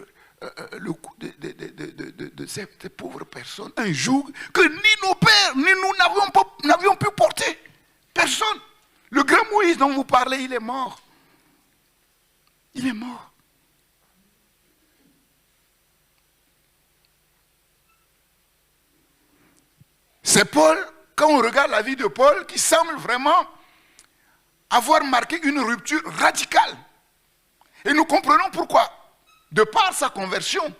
le coup de ces pauvres personnes un joug que ni nos pères, ni nous n'avions pu porter? Personne. Le grand Moïse dont vous parlez, il est mort. Il est mort. C'est Paul, quand on regarde la vie de Paul, qui semble vraiment avoir marqué une rupture radicale. Et nous comprenons pourquoi. De par sa conversion.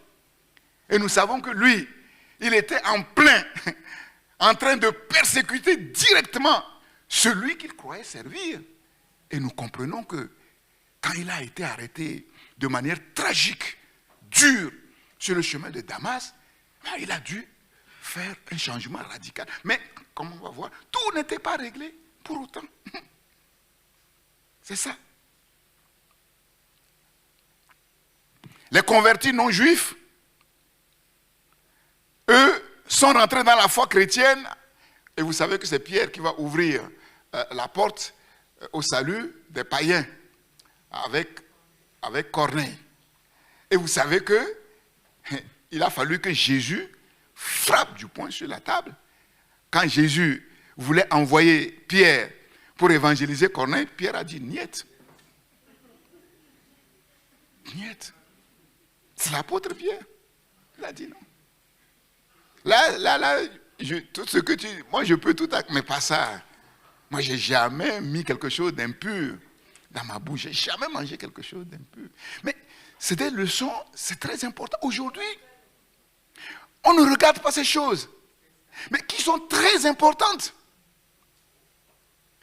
Et nous savons que lui, il était en plein, en train de persécuter directement celui qu'il croyait servir. Et nous comprenons que quand il a été arrêté de manière tragique, dure, sur le chemin de Damas, il a dû faire un changement radical. Mais, comme on va voir, tout n'était pas réglé pour autant. C'est ça. Les convertis non juifs, eux, sont rentrés dans la foi chrétienne. Et vous savez que c'est Pierre qui va ouvrir la porte au salut des païens avec Corneille. Et vous savez que il a fallu que Jésus frappe du poing sur la table. Quand Jésus voulait envoyer Pierre pour évangéliser Corneille, Pierre a dit niet. Niet. C'est l'apôtre Pierre. Il a dit non. Là, tout ce que tu... Moi, je peux tout... Mais pas ça. Moi, je n'ai jamais mis quelque chose d'impur dans ma bouche. Je n'ai jamais mangé quelque chose d'impur. Mais c'est des leçons, c'est très important. Aujourd'hui, on ne regarde pas ces choses, mais qui sont très importantes.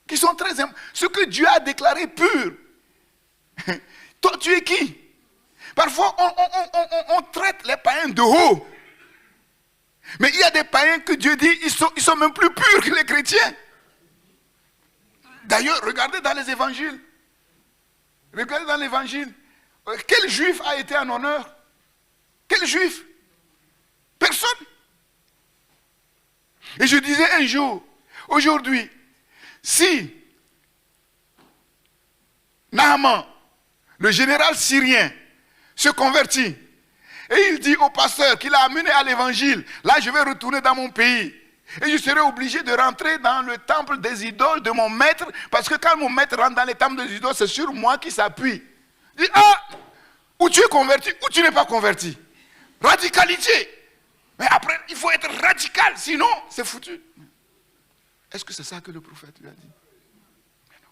Qui sont très importantes. Ce que Dieu a déclaré pur. Toi, tu es qui? Parfois, on traite les païens de haut. Mais il y a des païens que Dieu dit, ils sont même plus purs que les chrétiens. D'ailleurs, regardez dans les évangiles. Regardez dans l'évangile. Quel juif a été en honneur? Quel juif? Personne. Et je disais un jour, aujourd'hui, si Naaman, le général syrien, se convertit, et il dit au pasteur qu'il a amené à l'évangile, là je vais retourner dans mon pays, et je serai obligé de rentrer dans le temple des idoles de mon maître, parce que quand mon maître rentre dans les temples des idoles, c'est sur moi qui s'appuie. Il dit, ah, ou tu es converti, ou tu n'es pas converti. Radicalité. Mais après, il faut être radical, sinon c'est foutu. Est-ce que c'est ça que le prophète lui a dit? Mais non.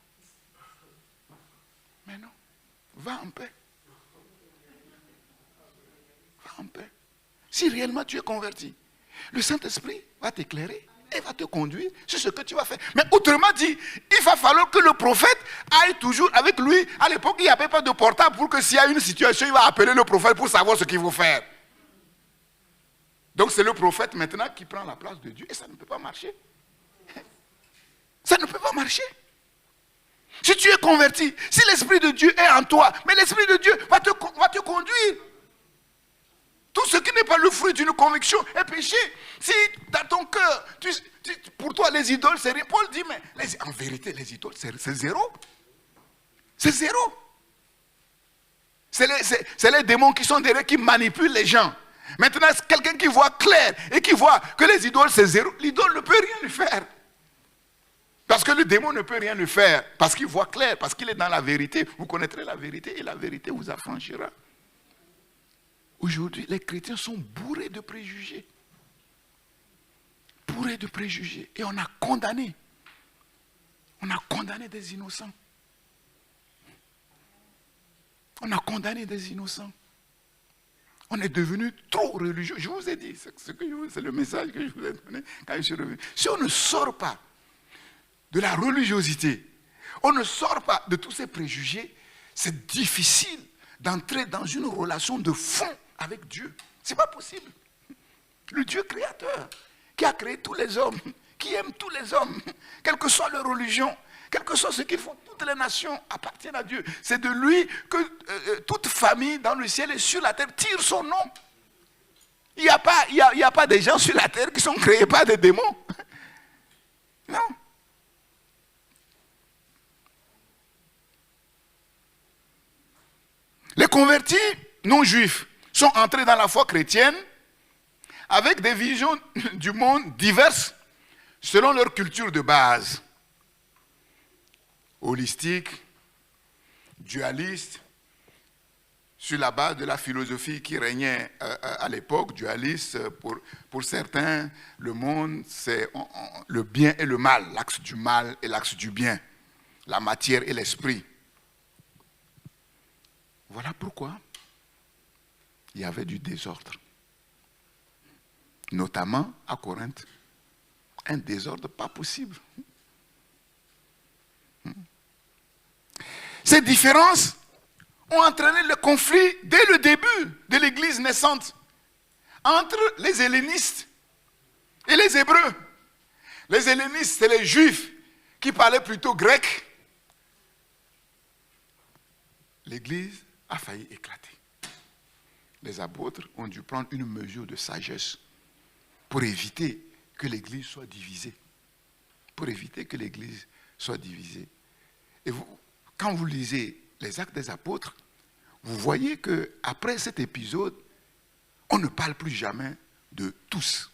Mais non. Va en paix. Va en paix. Si réellement tu es converti, Le Saint-Esprit va t'éclairer et va te conduire sur ce que tu vas faire. Mais autrement dit, il va falloir que le prophète aille toujours avec lui. À l'époque, il n'y avait pas de portable pour que s'il y a une situation, il va appeler le prophète pour savoir ce qu'il faut faire. Donc c'est le prophète maintenant qui prend la place de Dieu et ça ne peut pas marcher. Ça ne peut pas marcher. Si tu es converti, si l'Esprit de Dieu est en toi, mais l'Esprit de Dieu va te conduire. Tout ce qui n'est pas le fruit d'une conviction est péché. Si dans ton cœur, pour toi les idoles, c'est rien. Paul dit, mais en vérité, les idoles, c'est zéro. C'est zéro. C'est les démons qui sont derrière, qui manipulent les gens. Maintenant, c'est quelqu'un qui voit clair et qui voit que les idoles, c'est zéro. L'idole ne peut rien lui faire. Parce que le démon ne peut rien lui faire. Parce qu'il voit clair, parce qu'il est dans la vérité. Vous connaîtrez la vérité et la vérité vous affranchira. Aujourd'hui, les chrétiens sont bourrés de préjugés. Bourrés de préjugés. Et on a condamné. On a condamné des innocents. On a condamné des innocents. On est devenu trop religieux. Je vous ai dit, c'est le message que je vous ai donné quand je suis revenu. Si on ne sort pas de la religiosité, on ne sort pas de tous ces préjugés, c'est difficile d'entrer dans une relation de fond avec Dieu. Ce n'est pas possible. Le Dieu créateur, qui a créé tous les hommes, qui aime tous les hommes, quelle que soit leur religion, quel que soit ce qu'ils font, toutes les nations appartiennent à Dieu. C'est de lui que toute famille dans le ciel et sur la terre tire son nom. Il n'y a pas des gens sur la terre qui sont créés par des démons. Non. Les convertis non-juifs sont entrés dans la foi chrétienne avec des visions du monde diverses selon leur culture de base. Holistique, dualiste, sur la base de la philosophie qui régnait à l'époque, dualiste, pour certains, le monde, c'est le bien et le mal, l'axe du mal et l'axe du bien, la matière et l'esprit. Voilà pourquoi il y avait du désordre, notamment à Corinthe. Un désordre pas possible. Ces différences ont entraîné le conflit dès le début de l'Église naissante entre les hellénistes et les Hébreux. Les hellénistes, c'est les Juifs qui parlaient plutôt grec. L'Église a failli éclater. Les apôtres ont dû prendre une mesure de sagesse pour éviter que l'Église soit divisée. Pour éviter que l'Église soit divisée. Et quand vous lisez les Actes des Apôtres, vous voyez qu'après cet épisode, on ne parle plus jamais de tous.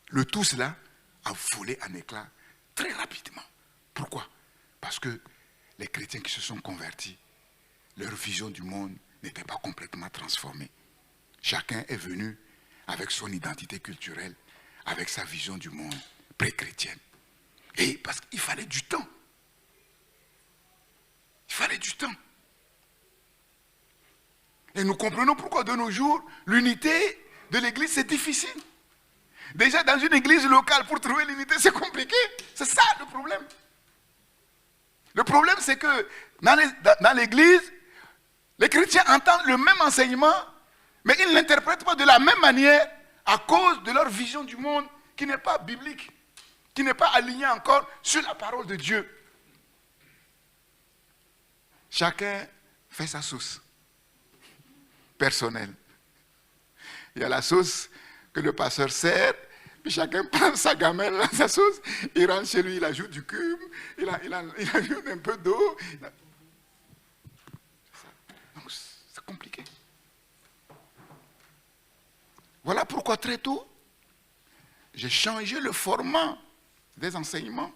Le tous là a volé en éclats très rapidement. Pourquoi? Parce que les chrétiens qui se sont convertis, leur vision du monde n'était pas complètement transformée. Chacun est venu avec son identité culturelle, avec sa vision du monde pré-chrétienne. Et parce qu'il fallait du temps. Il fallait du temps. Et nous comprenons pourquoi de nos jours, l'unité de l'église, c'est difficile. Déjà, dans une église locale, pour trouver l'unité, c'est compliqué. C'est ça le problème. Le problème, c'est que dans l'église, les chrétiens entendent le même enseignement, mais ils ne l'interprètent pas de la même manière à cause de leur vision du monde qui n'est pas biblique, qui n'est pas alignée encore sur la parole de Dieu. Chacun fait sa sauce personnelle. Il y a la sauce que le pasteur sert, puis chacun prend sa gamelle dans sa sauce, il rentre chez lui, il ajoute du cube, il ajoute un peu d'eau. Donc c'est compliqué. Voilà pourquoi très tôt, j'ai changé le format des enseignements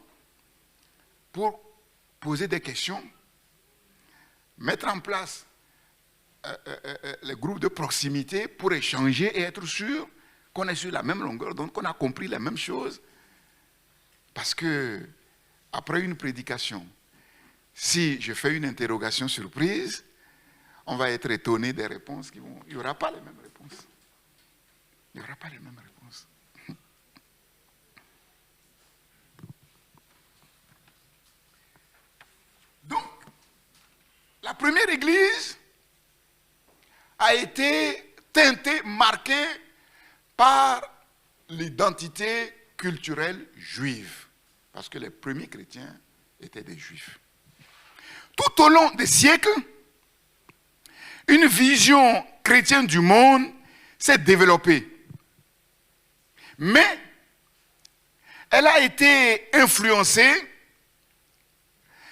pour poser des questions, mettre en place les groupes de proximité pour échanger et être sûr qu'on est sur la même longueur d'onde, qu'on a compris les mêmes choses. Parce que, après une prédication, si je fais une interrogation surprise, on va être étonné des réponses qui vont... Il n'y aura pas les mêmes réponses. Il n'y aura pas les mêmes réponses. Donc, la première église a été teintée, marquée par l'identité culturelle juive. Parce que les premiers chrétiens étaient des juifs. Tout au long des siècles, une vision chrétienne du monde s'est développée. Mais elle a été influencée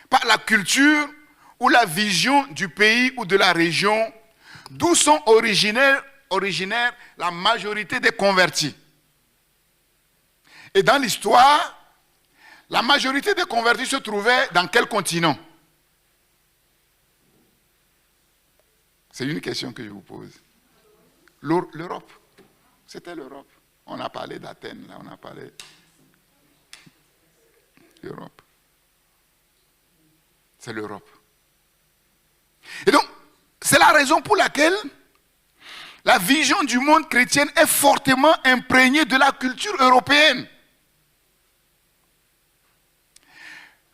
par la culture ou la vision du pays ou de la région d'où sont originaires la majorité des convertis. Et dans l'histoire, la majorité des convertis se trouvaient dans quel continent? C'est une question que je vous pose. L'Europe. C'était l'Europe. On a parlé d'Athènes, là, on a parlé d'Europe. C'est l'Europe. Et donc, c'est la raison pour laquelle la vision du monde chrétien est fortement imprégnée de la culture européenne.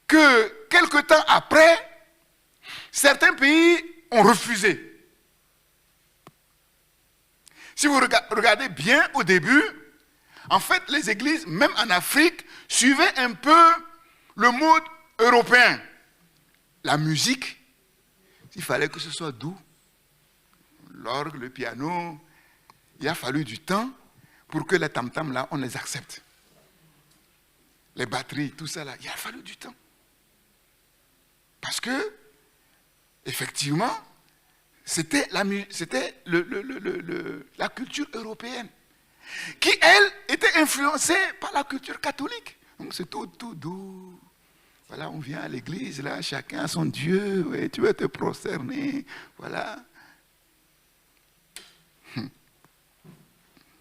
Que quelque temps après, certains pays ont refusé. Si vous regardez bien au début, en fait, les églises, même en Afrique, suivaient un peu le mode européen. La musique, il fallait que ce soit doux. L'orgue, le piano, il a fallu du temps pour que les tam-tams là, on les accepte. Les batteries, tout ça là, il a fallu du temps. Parce que, effectivement, c'était la culture européenne qui, elle, était influencée par la culture catholique. Donc c'est tout doux. Voilà, on vient à l'église, là, chacun a son Dieu, ouais, tu veux te prosterner, voilà.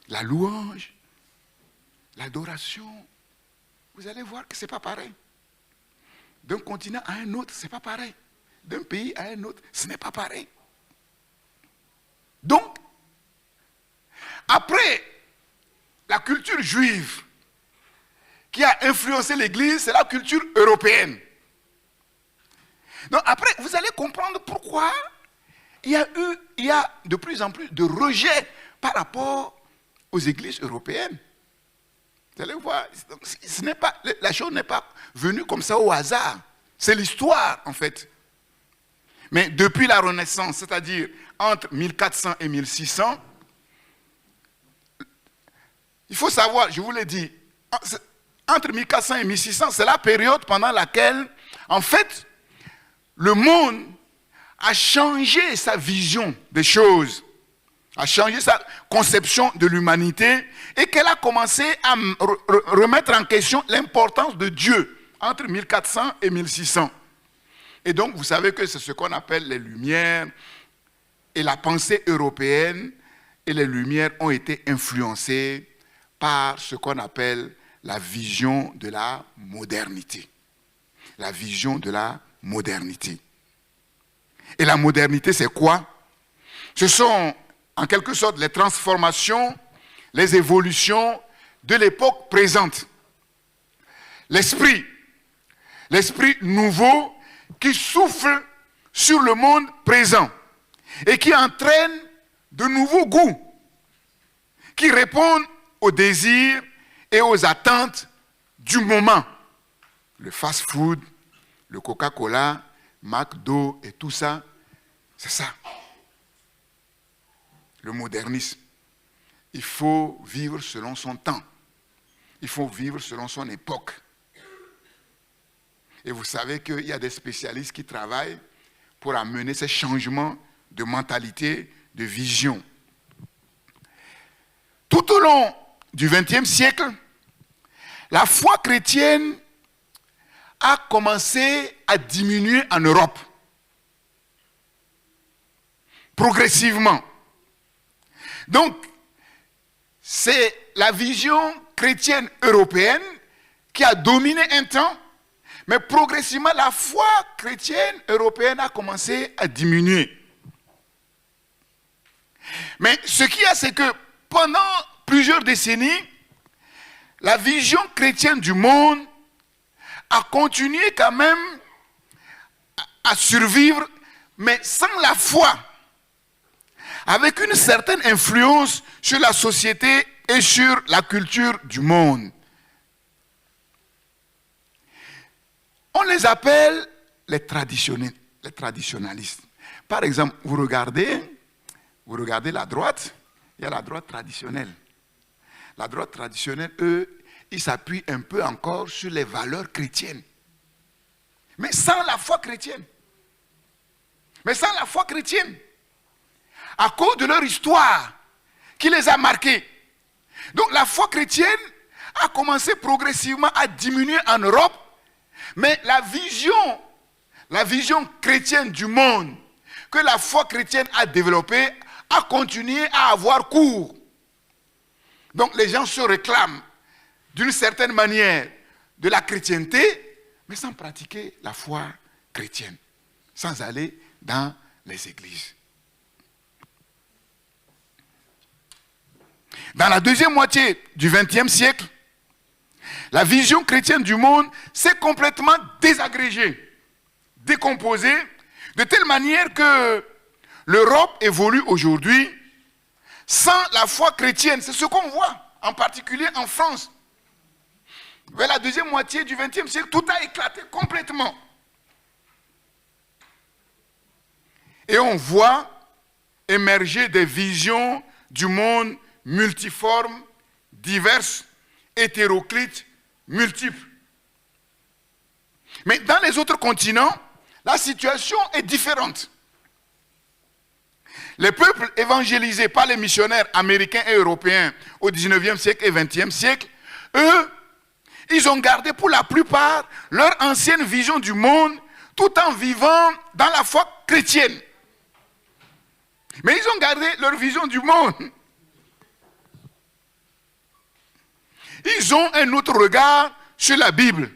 La louange, l'adoration, vous allez voir que ce n'est pas pareil. D'un continent à un autre, ce n'est pas pareil. D'un pays à un autre, ce n'est pas pareil. Donc, après la culture juive qui a influencé l'Église, c'est la culture européenne. Donc après, vous allez comprendre pourquoi il y a de plus en plus de rejet par rapport aux églises européennes. Vous allez voir, la chose n'est pas venue comme ça au hasard. C'est l'histoire, en fait. Mais depuis la Renaissance, c'est-à-dire entre 1400 et 1600, il faut savoir, je vous l'ai dit, entre 1400 et 1600, c'est la période pendant laquelle, en fait, le monde a changé sa vision des choses, a changé sa conception de l'humanité et qu'elle a commencé à remettre en question l'importance de Dieu entre 1400 et 1600. Et donc, vous savez que c'est ce qu'on appelle les Lumières et la pensée européenne et les Lumières ont été influencées par ce qu'on appelle la vision de la modernité. La vision de la modernité. Et la modernité, c'est quoi? Ce sont, en quelque sorte, les transformations, les évolutions de l'époque présente. L'esprit nouveau qui souffle sur le monde présent et qui entraîne de nouveaux goûts, qui répondent aux désirs et aux attentes du moment. Le fast-food, le Coca-Cola, McDo et tout ça, c'est ça. Le modernisme. Il faut vivre selon son temps. Il faut vivre selon son époque. Et vous savez qu'il y a des spécialistes qui travaillent pour amener ces changements de mentalité, de vision. Tout au long du XXe siècle, la foi chrétienne a commencé à diminuer en Europe. Progressivement. Donc, c'est la vision chrétienne européenne qui a dominé un temps, mais progressivement, la foi chrétienne européenne a commencé à diminuer. Mais ce qu'il y a, c'est que pendant plusieurs décennies, la vision chrétienne du monde a continué quand même à survivre, mais sans la foi, avec une certaine influence sur la société et sur la culture du monde. On les appelle les traditionalistes. Par exemple, vous regardez la droite, il y a la droite traditionnelle. La droite traditionnelle, eux, ils s'appuient un peu encore sur les valeurs chrétiennes. Mais sans la foi chrétienne. À cause de leur histoire qui les a marqués. Donc la foi chrétienne a commencé progressivement à diminuer en Europe, mais la vision chrétienne du monde que la foi chrétienne a développée a continué à avoir cours. Donc les gens se réclament d'une certaine manière de la chrétienté, mais sans pratiquer la foi chrétienne, sans aller dans les églises. Dans la deuxième moitié du XXe siècle, la vision chrétienne du monde s'est complètement désagrégée, décomposée, de telle manière que l'Europe évolue aujourd'hui sans la foi chrétienne. C'est ce qu'on voit, en particulier en France. Vers la deuxième moitié du XXe siècle, tout a éclaté complètement. Et on voit émerger des visions du monde multiformes, diverses, hétéroclites, multiples. Mais dans les autres continents, la situation est différente. Les peuples évangélisés par les missionnaires américains et européens au XIXe siècle et XXe siècle, eux, ils ont gardé pour la plupart leur ancienne vision du monde tout en vivant dans la foi chrétienne. Mais ils ont gardé leur vision du monde. Ils ont un autre regard sur la Bible.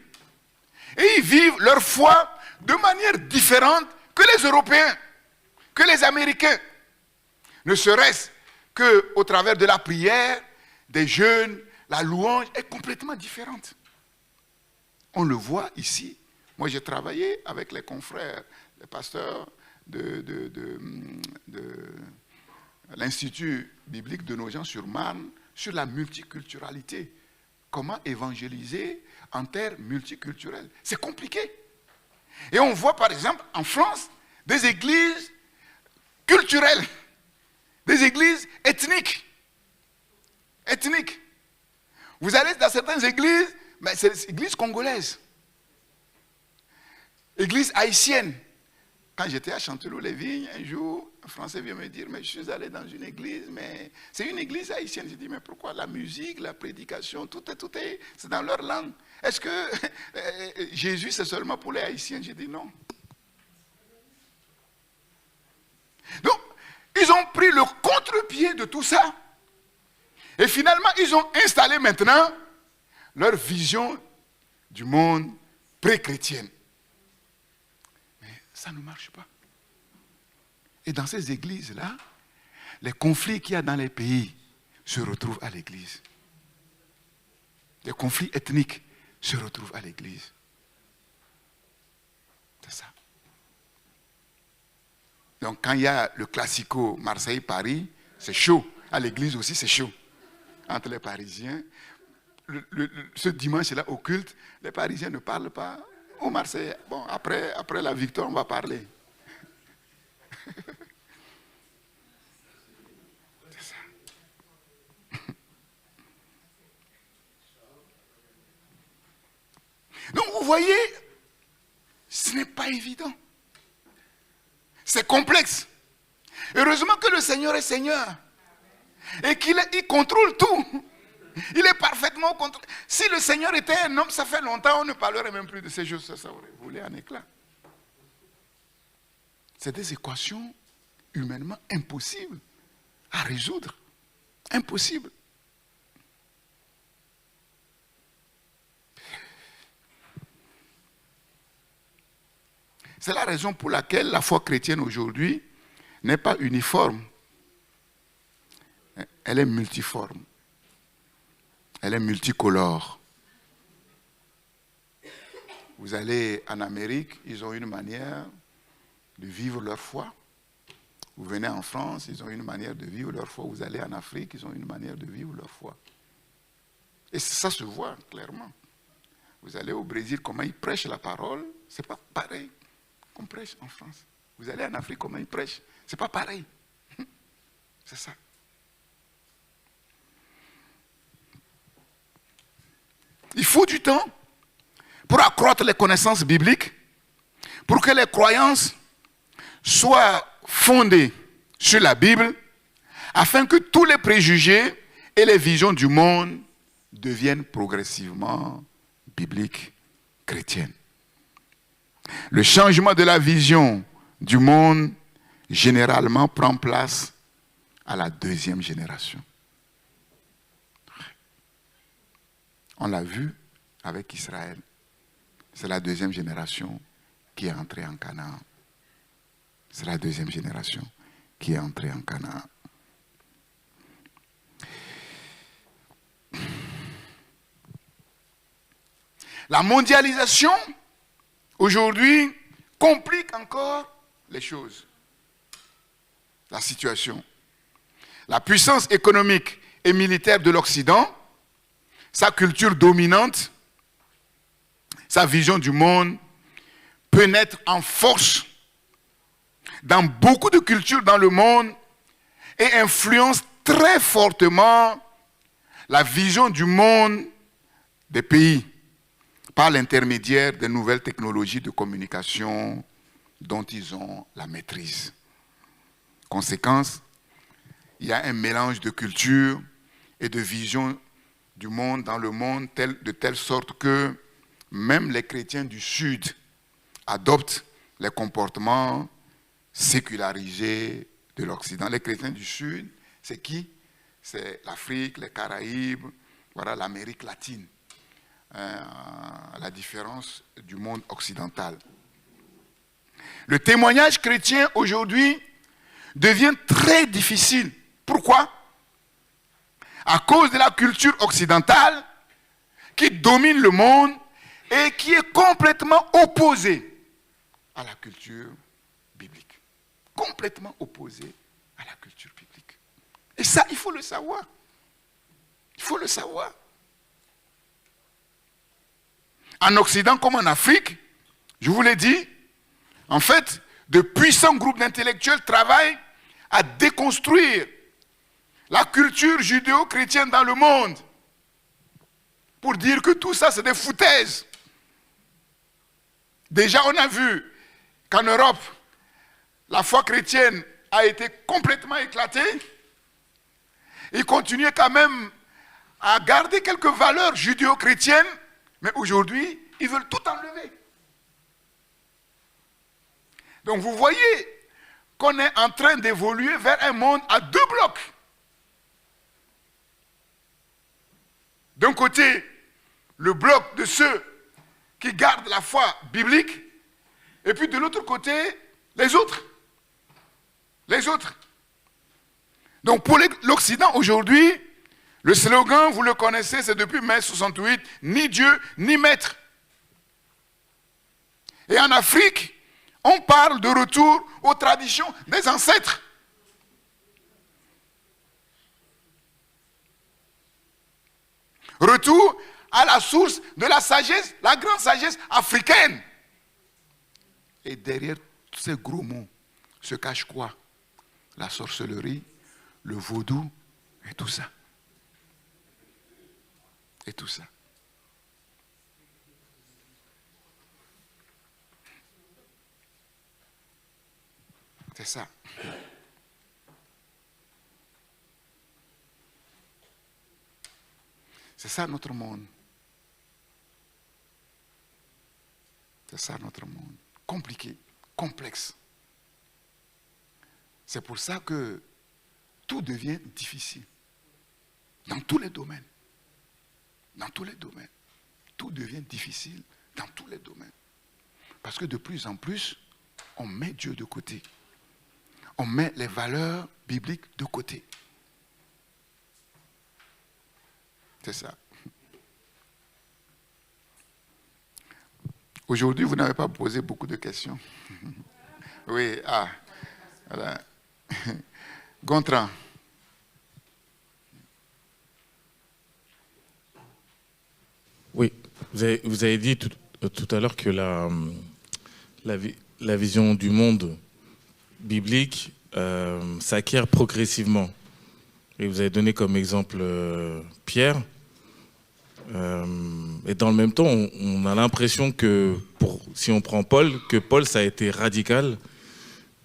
Et ils vivent leur foi de manière différente que les Européens, que les Américains. Ne serait-ce qu'au travers de la prière, des jeûnes, la louange est complètement différente. On le voit ici. Moi, j'ai travaillé avec les confrères, les pasteurs de l'Institut biblique de Nogent-sur-Marne sur la multiculturalité. Comment évangéliser en terre multiculturelle? C'est compliqué. Et on voit par exemple en France des églises culturelles, des églises ethniques. Vous allez dans certaines églises, mais c'est des églises congolaises, églises haïtiennes. Quand j'étais à Chanteloup-les-Vignes, un jour, un Français vient me dire, mais je suis allé dans une église, mais c'est une église haïtienne. J'ai dit, mais pourquoi? La musique, la prédication, tout est, c'est dans leur langue. Est-ce que Jésus, c'est seulement pour les Haïtiens? J'ai dit non. Donc, ils ont pris le contre-pied de tout ça. Et finalement, ils ont installé maintenant leur vision du monde pré-chrétienne. Ça ne marche pas. Et dans ces églises-là, les conflits qu'il y a dans les pays se retrouvent à l'église. Les conflits ethniques se retrouvent à l'église. C'est ça. Donc quand il y a le classico Marseille-Paris, c'est chaud. À l'église aussi, c'est chaud. Entre les Parisiens. Ce dimanche-là, au culte, les Parisiens ne parlent pas. Au Marseille, bon, après la victoire, on va parler. C'est ça. Donc, vous voyez, ce n'est pas évident. C'est complexe. Heureusement que le Seigneur est Seigneur. Et qu'il contrôle tout. Il est parfaitement contrôlé. Si le Seigneur était un homme, ça fait longtemps, on ne parlerait même plus de ces choses. Ça aurait volé en éclats. C'est des équations humainement impossibles à résoudre. Impossible. C'est la raison pour laquelle la foi chrétienne aujourd'hui n'est pas uniforme. Elle est multiforme. Elle est multicolore. Vous allez en Amérique, ils ont une manière de vivre leur foi. Vous venez en France, ils ont une manière de vivre leur foi. Vous allez en Afrique, ils ont une manière de vivre leur foi. Et ça se voit clairement. Vous allez au Brésil, comment ils prêchent la parole, c'est pas pareil qu'on prêche en France. Vous allez en Afrique, comment ils prêchent, c'est pas pareil. C'est ça. Il faut du temps pour accroître les connaissances bibliques, pour que les croyances soient fondées sur la Bible, afin que tous les préjugés et les visions du monde deviennent progressivement bibliques, chrétiennes. Le changement de la vision du monde généralement prend place à la deuxième génération. On l'a vu avec Israël. C'est la deuxième génération qui est entrée en Canaan. C'est la deuxième génération qui est entrée en Canaan. La mondialisation, aujourd'hui, complique encore les choses, la situation. La puissance économique et militaire de l'Occident, sa culture dominante, sa vision du monde, peut naître en force dans beaucoup de cultures dans le monde et influence très fortement la vision du monde des pays par l'intermédiaire des nouvelles technologies de communication dont ils ont la maîtrise. Conséquence, il y a un mélange de cultures et de visions du monde dans le monde de telle sorte que même les chrétiens du Sud adoptent les comportements sécularisés de l'Occident. Les chrétiens du Sud, c'est qui? C'est l'Afrique, les Caraïbes, voilà, l'Amérique latine. À la différence du monde occidental. Le témoignage chrétien aujourd'hui devient très difficile. Pourquoi? À cause de la culture occidentale qui domine le monde et qui est complètement opposée à la culture biblique. Complètement opposée à la culture biblique. Et ça, il faut le savoir. Il faut le savoir. En Occident comme en Afrique, je vous l'ai dit, en fait, de puissants groupes d'intellectuels travaillent à déconstruire la culture judéo-chrétienne dans le monde pour dire que tout ça, c'est des foutaises. Déjà, on a vu qu'en Europe, la foi chrétienne a été complètement éclatée. Ils continuaient quand même à garder quelques valeurs judéo-chrétiennes, mais aujourd'hui, ils veulent tout enlever. Donc vous voyez qu'on est en train d'évoluer vers un monde à deux blocs. D'un côté, le bloc de ceux qui gardent la foi biblique, et puis de l'autre côté, les autres. Les autres. Donc pour l'Occident aujourd'hui, le slogan, vous le connaissez, c'est depuis mai 68, ni Dieu, ni maître. Et en Afrique, on parle de retour aux traditions des ancêtres. Retour à la source de la sagesse, la grande sagesse africaine. Et derrière tous ces gros mots se cache quoi? La sorcellerie, le vaudou et tout ça. Et tout ça. C'est ça. C'est ça notre monde. C'est ça notre monde. Compliqué, complexe. C'est pour ça que tout devient difficile. Dans tous les domaines. Dans tous les domaines. Tout devient difficile dans tous les domaines. Parce que de plus en plus, on met Dieu de côté. On met les valeurs bibliques de côté. C'est ça. Aujourd'hui, vous n'avez pas posé beaucoup de questions. Oui, voilà. Gontran.
Oui, vous avez dit tout à l'heure que la vision du monde biblique s'acquiert progressivement. Et vous avez donné comme exemple Pierre. Et dans le même temps, on a l'impression que, si on prend Paul, que Paul, ça a été radical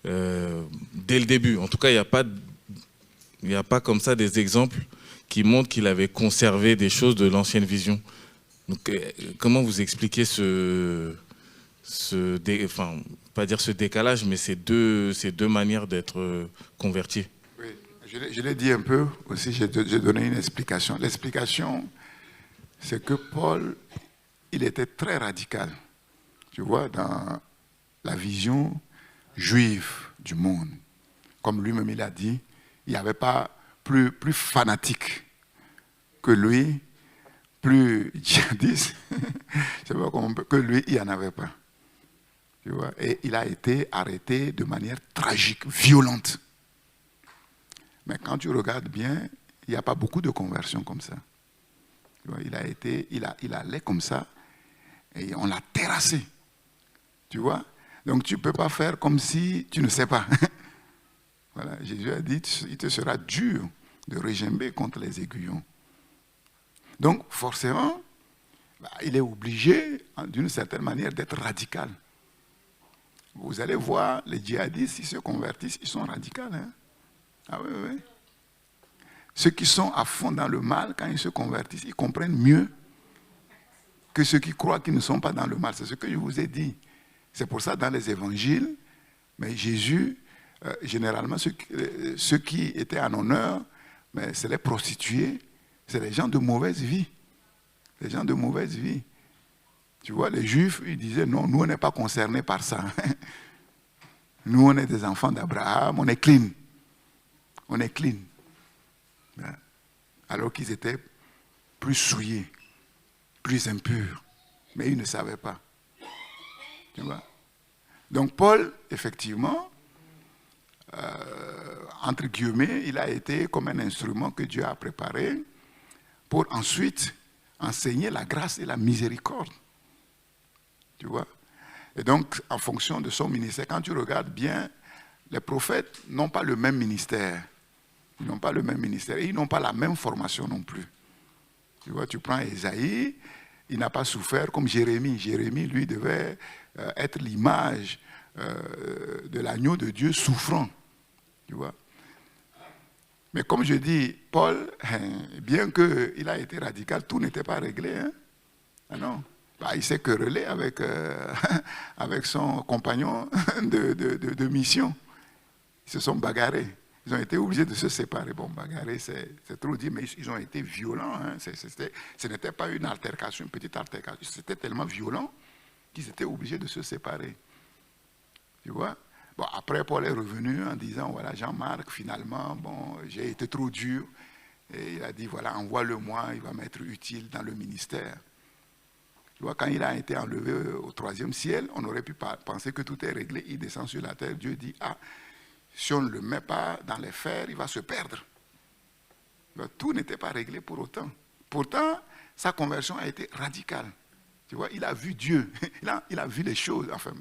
dès le début. En tout cas, il n'y a pas comme ça des exemples qui montrent qu'il avait conservé des choses de l'ancienne vision. Donc, comment vous expliquez pas dire ce décalage, mais ces deux manières d'être converti?
Oui, je l'ai dit un peu aussi, j'ai donné une explication. L'explication, c'est que Paul, il était très radical, tu vois, dans la vision juive du monde. Comme lui-même il a dit, il n'y avait pas plus fanatique que lui, plus djihadiste, je sais pas comment que lui, il n'y en avait pas. Tu vois, et il a été arrêté de manière tragique, violente. Mais quand tu regardes bien, il n'y a pas beaucoup de conversions comme ça. Tu vois, il allait comme ça et on l'a terrassé. Tu vois? Donc tu ne peux pas faire comme si tu ne sais pas. Voilà, Jésus a dit, il te sera dur de régimber contre les aiguillons. Donc forcément, il est obligé, d'une certaine manière, d'être radical. Vous allez voir, les djihadistes, ils se convertissent, ils sont radicaux. Hein? Ah oui, oui. Ceux qui sont à fond dans le mal, quand ils se convertissent, ils comprennent mieux que ceux qui croient qu'ils ne sont pas dans le mal. C'est ce que je vous ai dit. C'est pour ça, dans les évangiles, mais Jésus, généralement, ceux qui étaient en honneur, mais c'est les prostituées, c'est les gens de mauvaise vie. Les gens de mauvaise vie. Tu vois, les Juifs, ils disaient, non, nous, on n'est pas concernés par ça. Nous, on est des enfants d'Abraham, on est clean. On est clean. Alors qu'ils étaient plus souillés, plus impurs. Mais ils ne savaient pas. Tu vois? Donc Paul, effectivement, entre guillemets, il a été comme un instrument que Dieu a préparé pour ensuite enseigner la grâce et la miséricorde. Tu vois? Et donc, en fonction de son ministère, quand tu regardes bien, les prophètes n'ont pas le même ministère. Ils n'ont pas le même ministère et ils n'ont pas la même formation non plus. Tu vois, tu prends Ésaïe, il n'a pas souffert comme Jérémie. Jérémie, lui, devait être l'image de l'agneau de Dieu souffrant. Tu vois. Mais comme je dis, Paul, bien qu'il a été radical, tout n'était pas réglé. Hein? Ah non. Il s'est querellé avec, avec son compagnon de mission. Ils se sont bagarrés. Ils ont été obligés de se séparer. Bon, bagarrer, c'est trop dit, mais ils ont été violents. Hein. Ce n'était pas une altercation, une petite altercation. C'était tellement violent qu'ils étaient obligés de se séparer. Tu vois? Bon, après, Paul est revenu en disant, voilà, Jean-Marc, finalement, bon, j'ai été trop dur. Et il a dit, voilà, envoie-le-moi, il va m'être utile dans le ministère. Tu vois, quand il a été enlevé au 3e ciel, on aurait pu penser que tout est réglé. Il descend sur la terre. Dieu dit, si on ne le met pas dans les fers, il va se perdre. Tout n'était pas réglé pour autant. Pourtant, sa conversion a été radicale. Tu vois, il a vu Dieu. Il a vu les choses. Enfin,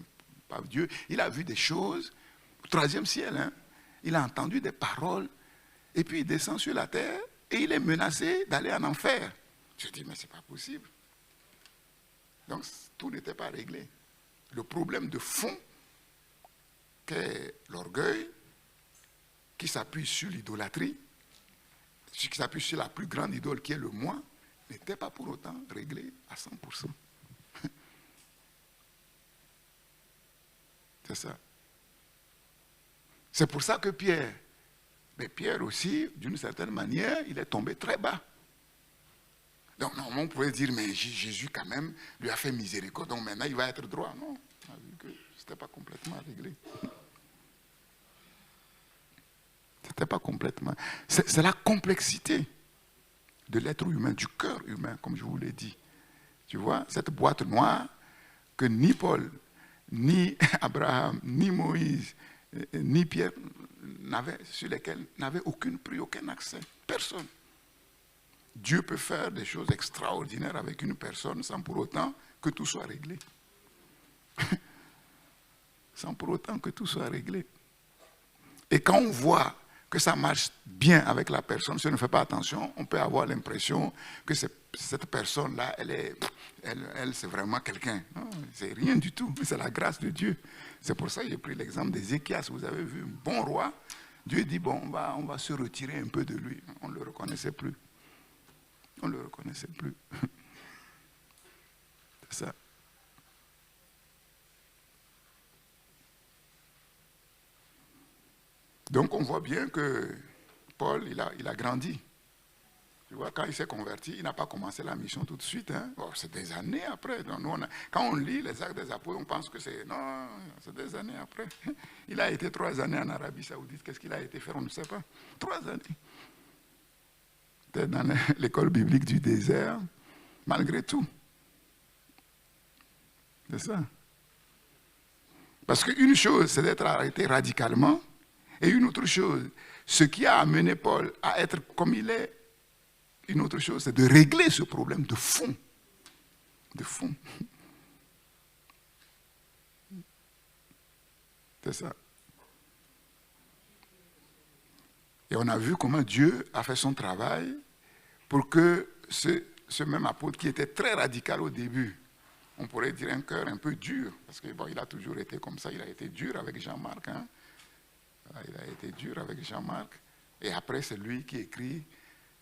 pas Dieu. Il a vu des choses au 3e ciel. Hein. Il a entendu des paroles. Et puis, il descend sur la terre et il est menacé d'aller en enfer. Je dis, mais ce n'est pas possible. Donc, tout n'était pas réglé. Le problème de fond, qu'est l'orgueil, qui s'appuie sur l'idolâtrie, qui s'appuie sur la plus grande idole qui est le moi, n'était pas pour autant réglé à 100%. C'est ça. C'est pour ça que Pierre aussi, d'une certaine manière, il est tombé très bas. Donc, normalement, on pourrait dire, mais Jésus, quand même, lui a fait miséricorde, donc maintenant, il va être droit. Non, on a vu que ce n'était pas complètement réglé. C'était pas complètement. C'est la complexité de l'être humain, du cœur humain, comme je vous l'ai dit. Tu vois, cette boîte noire, que ni Paul, ni Abraham, ni Moïse, ni Pierre, sur lesquels n'avaient aucune pris, aucun accès. Personne. Dieu peut faire des choses extraordinaires avec une personne sans pour autant que tout soit réglé. Sans pour autant que tout soit réglé. Et quand on voit que ça marche bien avec la personne, si on ne fait pas attention, on peut avoir l'impression que cette personne-là, elle c'est vraiment quelqu'un. Non, c'est rien du tout, c'est la grâce de Dieu. C'est pour ça que j'ai pris l'exemple d'Ézéchias. Vous avez vu, un bon roi, Dieu dit, bon, on va se retirer un peu de lui. On ne le reconnaissait plus. On ne le reconnaissait plus. C'est ça. Donc on voit bien que Paul, il a grandi. Tu vois, quand il s'est converti, il n'a pas commencé la mission tout de suite. Hein. Bon, c'est des années après. Donc, quand on lit les Actes des Apôtres, on pense que c'est... Non, c'est des années après. Il a été 3 années en Arabie Saoudite. Qu'est-ce qu'il a été faire? On ne sait pas. 3 années. Peut-être dans l'école biblique du désert, malgré tout. C'est ça. Parce qu'une chose, c'est d'être arrêté radicalement. Et une autre chose, ce qui a amené Paul à être comme il est, une autre chose, c'est de régler ce problème de fond. De fond. C'est ça. Et on a vu comment Dieu a fait son travail pour que ce même apôtre qui était très radical au début, on pourrait dire un cœur un peu dur, parce qu'il a toujours été comme ça, il a été dur avec Jean-Marc. Hein? Il a été dur avec Jean-Marc. Et après, c'est lui qui écrit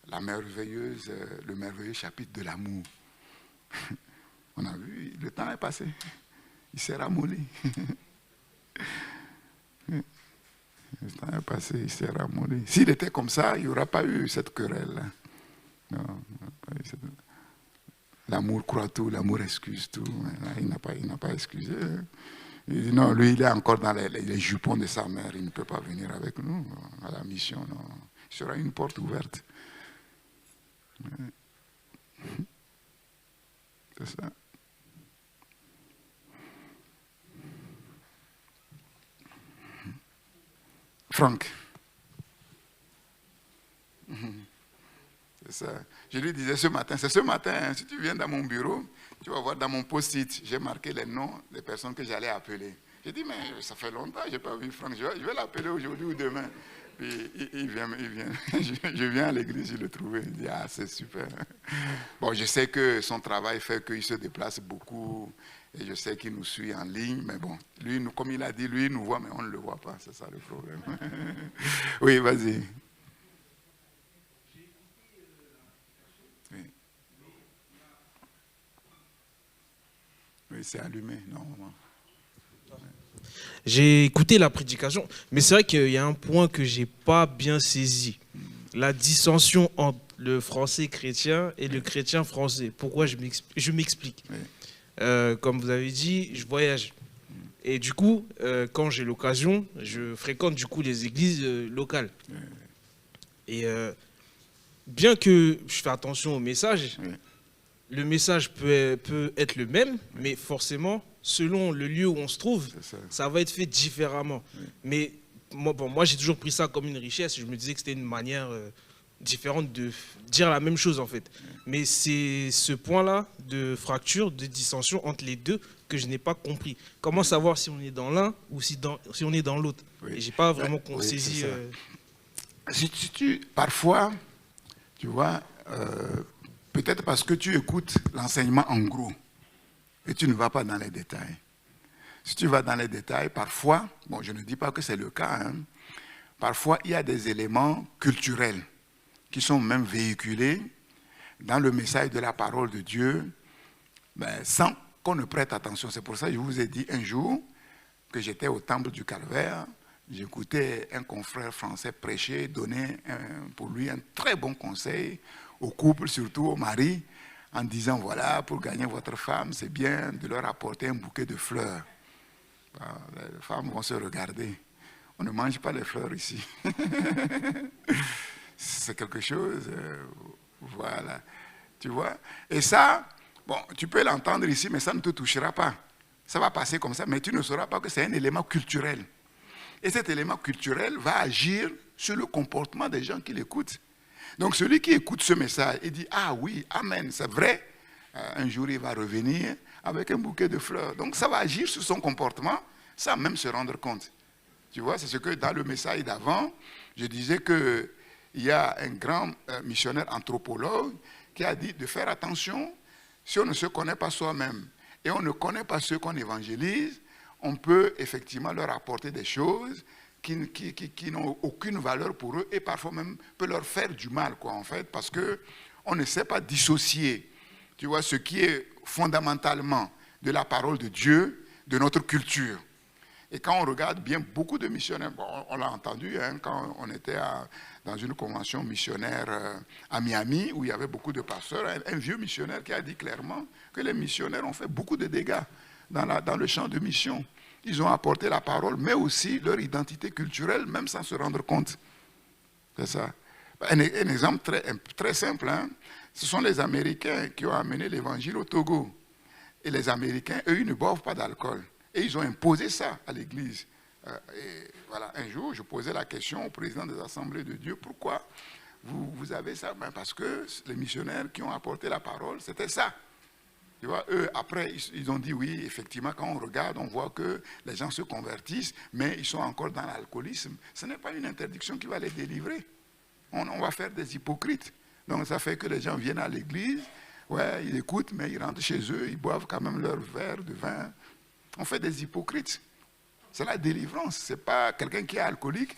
le merveilleux chapitre de l'amour. On a vu, le temps est passé. Il s'est ramolli. Le temps est passé, il s'est ramolli. S'il était comme ça, il n'y aurait pas eu cette querelle. Non, l'amour croit tout, l'amour excuse tout. Il n'a pas excusé. Il dit non, lui, il est encore dans les jupons de sa mère. Il ne peut pas venir avec nous à la mission. Non. Il sera une porte ouverte. C'est ça. Franck. C'est ça. Je lui disais ce matin, c'est ce matin, hein, si tu viens dans mon bureau, tu vas voir dans mon post-it, j'ai marqué les noms des personnes que j'allais appeler. J'ai dit, mais ça fait longtemps, je n'ai pas vu Franck, je vais l'appeler aujourd'hui ou demain. Puis il vient. Je viens à l'église, je le trouvais. Il dit, ah, c'est super. Bon, je sais que son travail fait qu'il se déplace beaucoup. Et je sais qu'il nous suit en ligne. Mais bon, lui, comme il a dit, lui, il nous voit, mais on ne le voit pas. C'est ça le problème. Oui, vas-y. Oui. Oui, c'est allumé, normalement.
J'ai écouté la prédication, mais c'est vrai qu'il y a un point que je n'ai pas bien saisi. La dissension entre le français chrétien et le chrétien français. Pourquoi je m'explique.
Oui.
Comme vous avez dit, je voyage. Et du coup, quand j'ai l'occasion, je fréquente du coup les églises locales.
Oui.
Et bien que je fais attention au message,
Oui.
le message peut être le même, mais forcément, selon le lieu où on se trouve, ça va être fait différemment.
Oui.
Mais moi, j'ai toujours pris ça comme une richesse. Je me disais que c'était une manière différente de dire la même chose, en fait.
Oui.
Mais c'est ce point-là de fracture, de dissension entre les deux que je n'ai pas compris. Comment savoir si on est dans l'un ou si on est dans l'autre?
Oui.
Et je n'ai pas vraiment
Oui,
saisi...
Parfois, tu vois, peut-être parce que tu écoutes l'enseignement en gros et tu ne vas pas dans les détails. Si tu vas dans les détails, parfois, bon, je ne dis pas que c'est le cas, hein, parfois il y a des éléments culturels qui sont même véhiculés dans le message de la parole de Dieu, sans qu'on ne prête attention. C'est pour ça que je vous ai dit un jour que j'étais au temple du Calvaire, j'écoutais un confrère français prêcher, donner pour lui un très bon conseil au couple, surtout au mari, en disant, voilà, pour gagner votre femme, c'est bien de leur apporter un bouquet de fleurs. Les femmes vont se regarder. On ne mange pas les fleurs ici. C'est quelque chose, voilà. Tu vois? Et ça, bon, tu peux l'entendre ici, mais ça ne te touchera pas. Ça va passer comme ça, mais tu ne sauras pas que c'est un élément culturel. Et cet élément culturel va agir sur le comportement des gens qui l'écoutent. Donc celui qui écoute ce message et dit « Ah oui, amen, c'est vrai », un jour il va revenir avec un bouquet de fleurs. Donc ça va agir sur son comportement sans même se rendre compte. Tu vois, c'est ce que dans le message d'avant, je disais qu'il y a un grand missionnaire anthropologue qui a dit de faire attention si on ne se connaît pas soi-même et on ne connaît pas ceux qu'on évangélise, on peut effectivement leur apporter des choses qui n'ont aucune valeur pour eux et parfois même peut leur faire du mal, quoi, en fait, parce qu'on ne sait pas dissocier, tu vois, ce qui est fondamentalement de la parole de Dieu, de notre culture. Et quand on regarde bien beaucoup de missionnaires, bon, on l'a entendu hein, quand on était dans une convention missionnaire à Miami, où il y avait beaucoup de pasteurs, un vieux missionnaire qui a dit clairement que les missionnaires ont fait beaucoup de dégâts dans le champ de mission. Ils ont apporté la parole, mais aussi leur identité culturelle, même sans se rendre compte. C'est ça. Un exemple très simple, hein, ce sont les Américains qui ont amené l'évangile au Togo. Et les Américains, eux, ils ne boivent pas d'alcool. Et ils ont imposé ça à l'Église. Et voilà, un jour, je posais la question au président des Assemblées de Dieu, pourquoi vous avez ça? Ben parce que les missionnaires qui ont apporté la parole, c'était ça. Tu vois, eux, après, ils ont dit oui, effectivement, quand on regarde, on voit que les gens se convertissent, mais ils sont encore dans l'alcoolisme. Ce n'est pas une interdiction qui va les délivrer. On va faire des hypocrites. Donc ça fait que les gens viennent à l'église, ouais, ils écoutent, mais ils rentrent chez eux, ils boivent quand même leur verre de vin. On fait des hypocrites. C'est la délivrance. Ce n'est pas quelqu'un qui est alcoolique.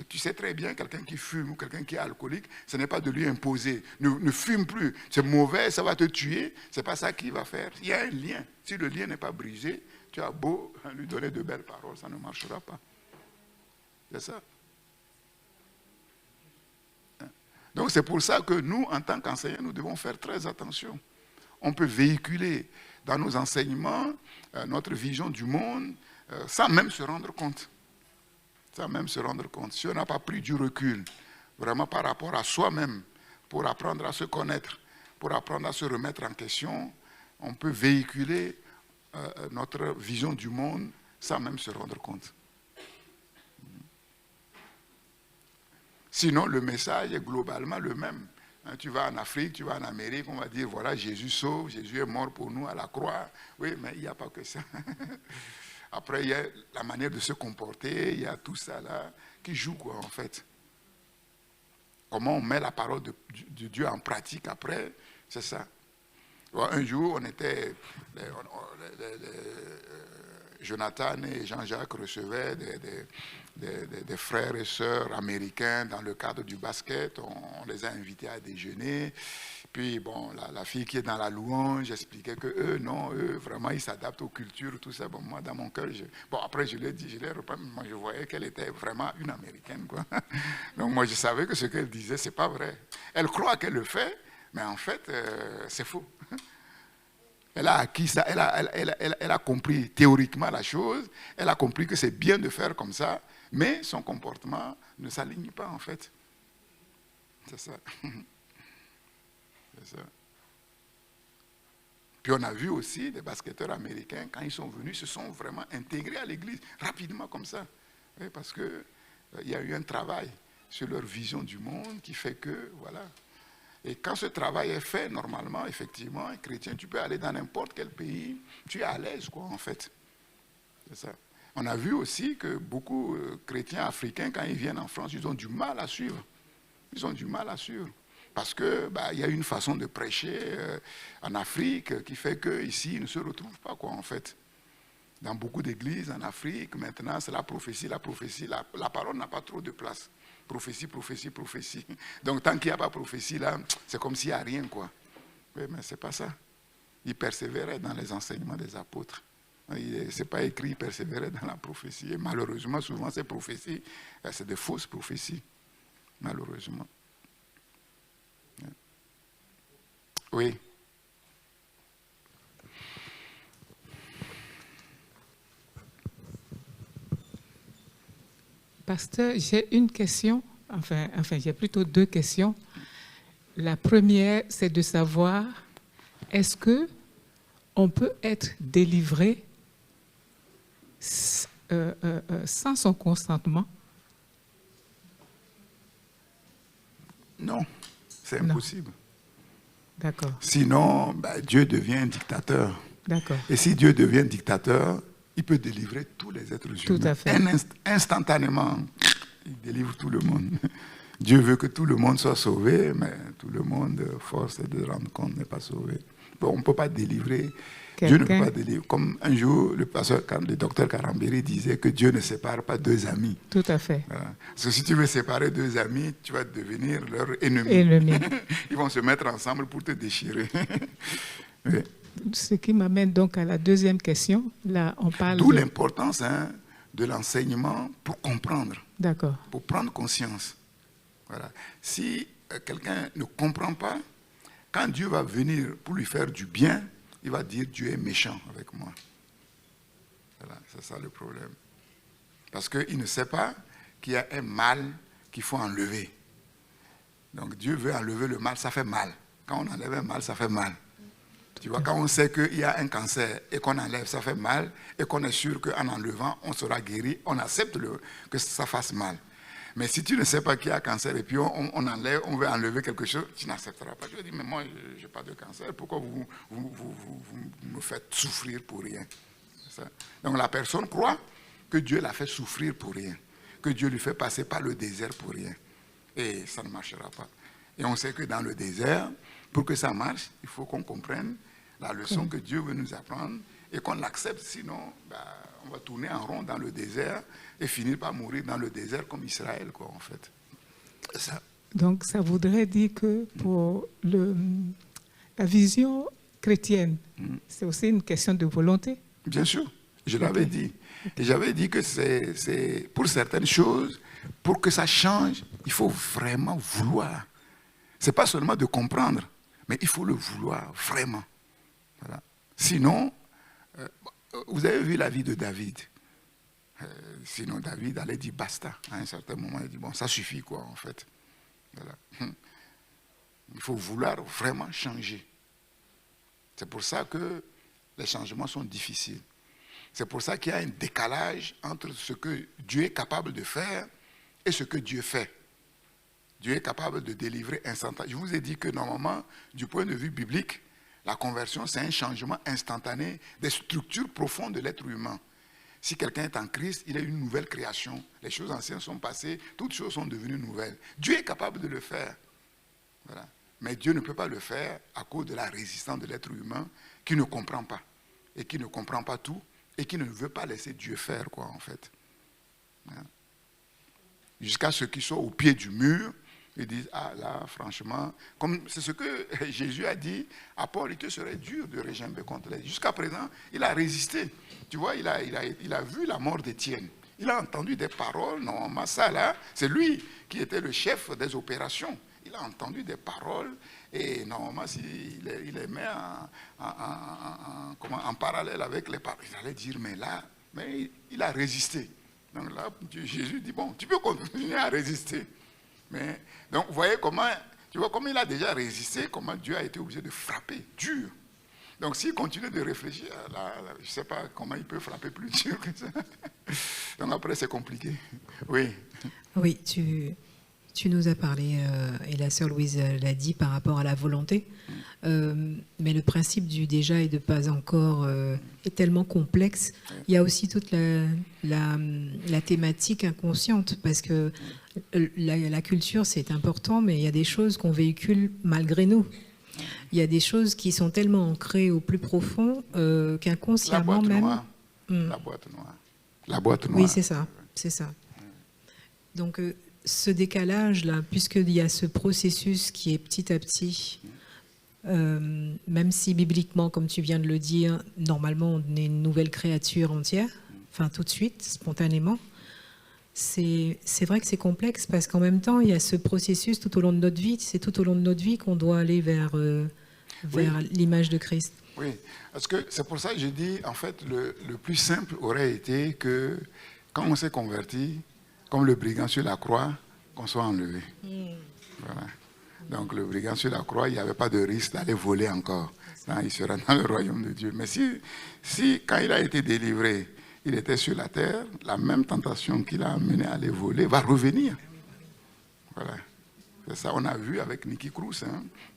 Tu sais très bien, quelqu'un qui fume ou quelqu'un qui est alcoolique, ce n'est pas de lui imposer. Ne fume plus. C'est mauvais, ça va te tuer. Ce n'est pas ça qu'il va faire. Il y a un lien. Si le lien n'est pas brisé, tu as beau lui donner de belles paroles, ça ne marchera pas. C'est ça. Donc c'est pour ça que nous, en tant qu'enseignants, nous devons faire très attention. On peut véhiculer dans nos enseignements notre vision du monde sans même se rendre compte. Sans même se rendre compte. Si on n'a pas pris du recul, vraiment par rapport à soi-même, pour apprendre à se connaître, pour apprendre à se remettre en question, on peut véhiculer notre vision du monde sans même se rendre compte. Sinon, le message est globalement le même. Tu vas en Afrique, tu vas en Amérique, on va dire, voilà, Jésus sauve, Jésus est mort pour nous à la croix. Oui, mais il n'y a pas que ça. Après, il y a la manière de se comporter, il y a tout ça là qui joue, quoi, en fait. Comment on met la parole de Dieu en pratique après, c'est ça. Un jour, on était... Jonathan et Jean-Jacques recevaient des frères et sœurs américains dans le cadre du basket. On les a invités à déjeuner. Puis, bon, la fille qui est dans la louange expliquait que eux, non, eux, vraiment, ils s'adaptent aux cultures, tout ça. Bon, moi, dans mon cœur, bon, après, je l'ai dit, je l'ai repris, moi, je voyais qu'elle était vraiment une Américaine, quoi. Donc, moi, je savais que ce qu'elle disait, c'est pas vrai. Elle croit qu'elle le fait, mais en fait, c'est faux. Elle a acquis ça, elle a compris théoriquement la chose, elle a compris que c'est bien de faire comme ça, mais son comportement ne s'aligne pas en fait. C'est ça. C'est ça. Puis on a vu aussi des basketteurs américains, quand ils sont venus, se sont vraiment intégrés à l'église, rapidement comme ça. Oui, parce qu'il y a eu un travail sur leur vision du monde qui fait que, voilà. Et quand ce travail est fait, normalement, effectivement, un chrétien, tu peux aller dans n'importe quel pays, tu es à l'aise, quoi, en fait. C'est ça. On a vu aussi que beaucoup de chrétiens africains, quand ils viennent en France, ils ont du mal à suivre. Ils ont du mal à suivre. Parce qu'il y a une façon de prêcher en Afrique qui fait qu'ici, ils ne se retrouvent pas, quoi, en fait. Dans beaucoup d'églises en Afrique, maintenant, c'est la prophétie, la prophétie. La parole n'a pas trop de place. Prophétie, prophétie, prophétie. Donc, tant qu'il n'y a pas prophétie, là, c'est comme s'il n'y a rien, quoi. Oui, mais ce n'est pas ça. Il persévérait dans les enseignements des apôtres. Ce n'est pas écrit, il persévérait dans la prophétie. Et malheureusement, souvent, ces prophéties, c'est des fausses prophéties. Malheureusement. Oui.
Pasteur, j'ai une question, enfin j'ai plutôt deux questions. La première, c'est de savoir, est-ce qu'on peut être délivré sans son consentement?
Non, c'est
Non.
impossible.
D'accord,
Sinon, Dieu devient un dictateur.
d'accord.
Et si Dieu devient dictateur, il peut délivrer tous les êtres humains.
Tout à fait.
Instantanément, il délivre tout le monde. Dieu veut que tout le monde soit sauvé, mais tout le monde, force est de rendre compte, n'est pas sauvé. Bon, on ne peut pas délivrer. Dieu ne peut pas délivrer. Comme un jour, le docteur Karambiri disait que Dieu ne sépare pas deux amis.
Tout à fait.
Voilà. Parce que si tu veux séparer deux amis, tu vas devenir leur ennemi.
Ennemi.
Ils vont se mettre ensemble pour te déchirer. Oui.
Ce qui m'amène donc à la deuxième question. Là, on parle
D'où
de...
l'importance de l'enseignement pour comprendre,
D'accord,
pour prendre conscience. Voilà. Si quelqu'un ne comprend pas, quand Dieu va venir pour lui faire du bien, il va dire Dieu est méchant avec moi. Voilà, c'est ça le problème. Parce qu'il ne sait pas qu'il y a un mal qu'il faut enlever. Donc Dieu veut enlever le mal, ça fait mal. Quand on enlève un mal, ça fait mal. Tu vois, quand on sait qu'il y a un cancer et qu'on enlève, ça fait mal, et qu'on est sûr qu'en enlevant, on sera guéri, on accepte que ça fasse mal. Mais si tu ne sais pas qu'il y a cancer et puis on enlève, on veut enlever quelque chose, tu n'accepteras pas. Tu vas dire, mais moi, je n'ai pas de cancer, pourquoi vous me faites souffrir pour rien? C'est ça. Donc la personne croit que Dieu l'a fait souffrir pour rien, que Dieu lui fait passer par le désert pour rien. Et ça ne marchera pas. Et on sait que dans le désert, pour que ça marche, il faut qu'on comprenne la leçon que Dieu veut nous apprendre et qu'on l'accepte, sinon on va tourner en rond dans le désert et finir par mourir dans le désert comme Israël, quoi, en fait. Ça.
donc ça voudrait dire que pour la vision chrétienne, c'est aussi une question de volonté?
Bien sûr, je l'avais dit. Et j'avais dit que c'est pour certaines choses, pour que ça change, il faut vraiment vouloir. Ce n'est pas seulement de comprendre, mais il faut le vouloir, vraiment. Voilà. Sinon, vous avez vu la vie de David. Sinon, David allait dire basta. À un certain moment, il dit, bon, ça suffit, quoi, en fait. Voilà. Il faut vouloir vraiment changer. C'est pour ça que les changements sont difficiles. C'est pour ça qu'il y a un décalage entre ce que Dieu est capable de faire et ce que Dieu fait. Dieu est capable de délivrer instantanément. Je vous ai dit que normalement, du point de vue biblique, la conversion, c'est un changement instantané des structures profondes de l'être humain. Si quelqu'un est en Christ, il est une nouvelle création. Les choses anciennes sont passées, toutes choses sont devenues nouvelles. Dieu est capable de le faire. Voilà. Mais Dieu ne peut pas le faire à cause de la résistance de l'être humain qui ne comprend pas. Et qui ne comprend pas tout. Et qui ne veut pas laisser Dieu faire, quoi, en fait. Voilà. Jusqu'à ce qu'ils soient au pied du mur, ils disent, ah là, franchement, comme c'est ce que Jésus a dit, à Paul, il te serait dur de régimber contre les. Jusqu'à présent, il a résisté. Tu vois, il a vu la mort d'Étienne. Il a entendu des paroles, normalement, ça là, c'est lui qui était le chef des opérations. Il a entendu des paroles, et normalement, s'il les met en parallèle avec les paroles, il allait dire, mais là, mais il a résisté. Donc là, Jésus dit, bon, tu peux continuer à résister. Mais, donc, vous voyez comment, tu vois, comme il a déjà résisté, comment Dieu a été obligé de frapper dur. Donc, s'il continue de réfléchir, là, je ne sais pas comment il peut frapper plus dur que ça. Donc, après, c'est compliqué. Oui.
Oui, tu nous as parlé, et la sœur Louise l'a dit, par rapport à la volonté. Mais le principe du déjà et de pas encore est tellement complexe. Il y a aussi toute la thématique inconsciente, parce que la culture, c'est important, mais il y a des choses qu'on véhicule malgré nous. Il y a des choses qui sont tellement ancrées au plus profond qu'inconsciemment même...
La boîte noire. La boîte noire.
Oui, c'est ça. C'est ça. Donc, ce décalage-là, puisqu'il y a ce processus qui est petit à petit, même si bibliquement, comme tu viens de le dire, normalement, on est une nouvelle créature entière, enfin tout de suite, spontanément, c'est vrai que c'est complexe parce qu'en même temps, il y a ce processus tout au long de notre vie. C'est tout au long de notre vie qu'on doit aller vers l'image de Christ.
Oui, parce que c'est pour ça que je dis, en fait, le plus simple aurait été que quand on s'est converti, comme le brigand sur la croix, qu'on soit enlevé. Voilà. Donc le brigand sur la croix, il n'y avait pas de risque d'aller voler encore. Non, il sera dans le royaume de Dieu. Mais si quand il a été délivré, il était sur la terre, la même tentation qu'il a amené à aller voler va revenir. Voilà. C'est ça, on a vu avec Nicky Cruz,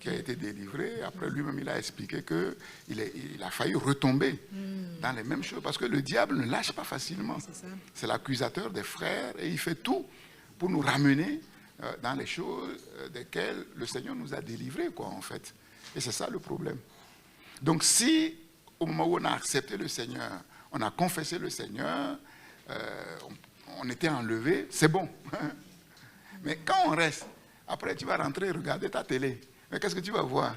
qui a été délivré. Après, lui-même, il a expliqué qu'il a failli retomber dans les mêmes choses. Parce que le diable ne lâche pas facilement. C'est l'accusateur des frères et il fait tout pour nous ramener dans les choses desquelles le Seigneur nous a délivrés, quoi, en fait. Et c'est ça le problème. Donc, si, au moment où on a accepté le Seigneur, on a confessé le Seigneur, on était enlevé, c'est bon. Mais quand on reste, après tu vas rentrer regarder ta télé. Mais qu'est-ce que tu vas voir?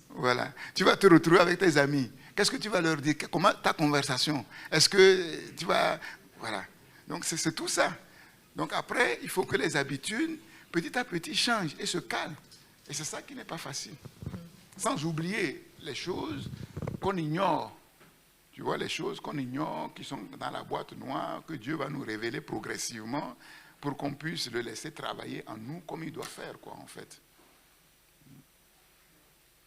Voilà. Tu vas te retrouver avec tes amis. Qu'est-ce que tu vas leur dire? Comment ta conversation? Est-ce que tu vas... Voilà. Donc c'est tout ça. Donc après, il faut que les habitudes, petit à petit, changent et se calment. Et c'est ça qui n'est pas facile. Sans oublier les choses qu'on ignore. Tu vois, les choses qu'on ignore, qui sont dans la boîte noire, que Dieu va nous révéler progressivement pour qu'on puisse le laisser travailler en nous comme il doit faire, quoi, en fait.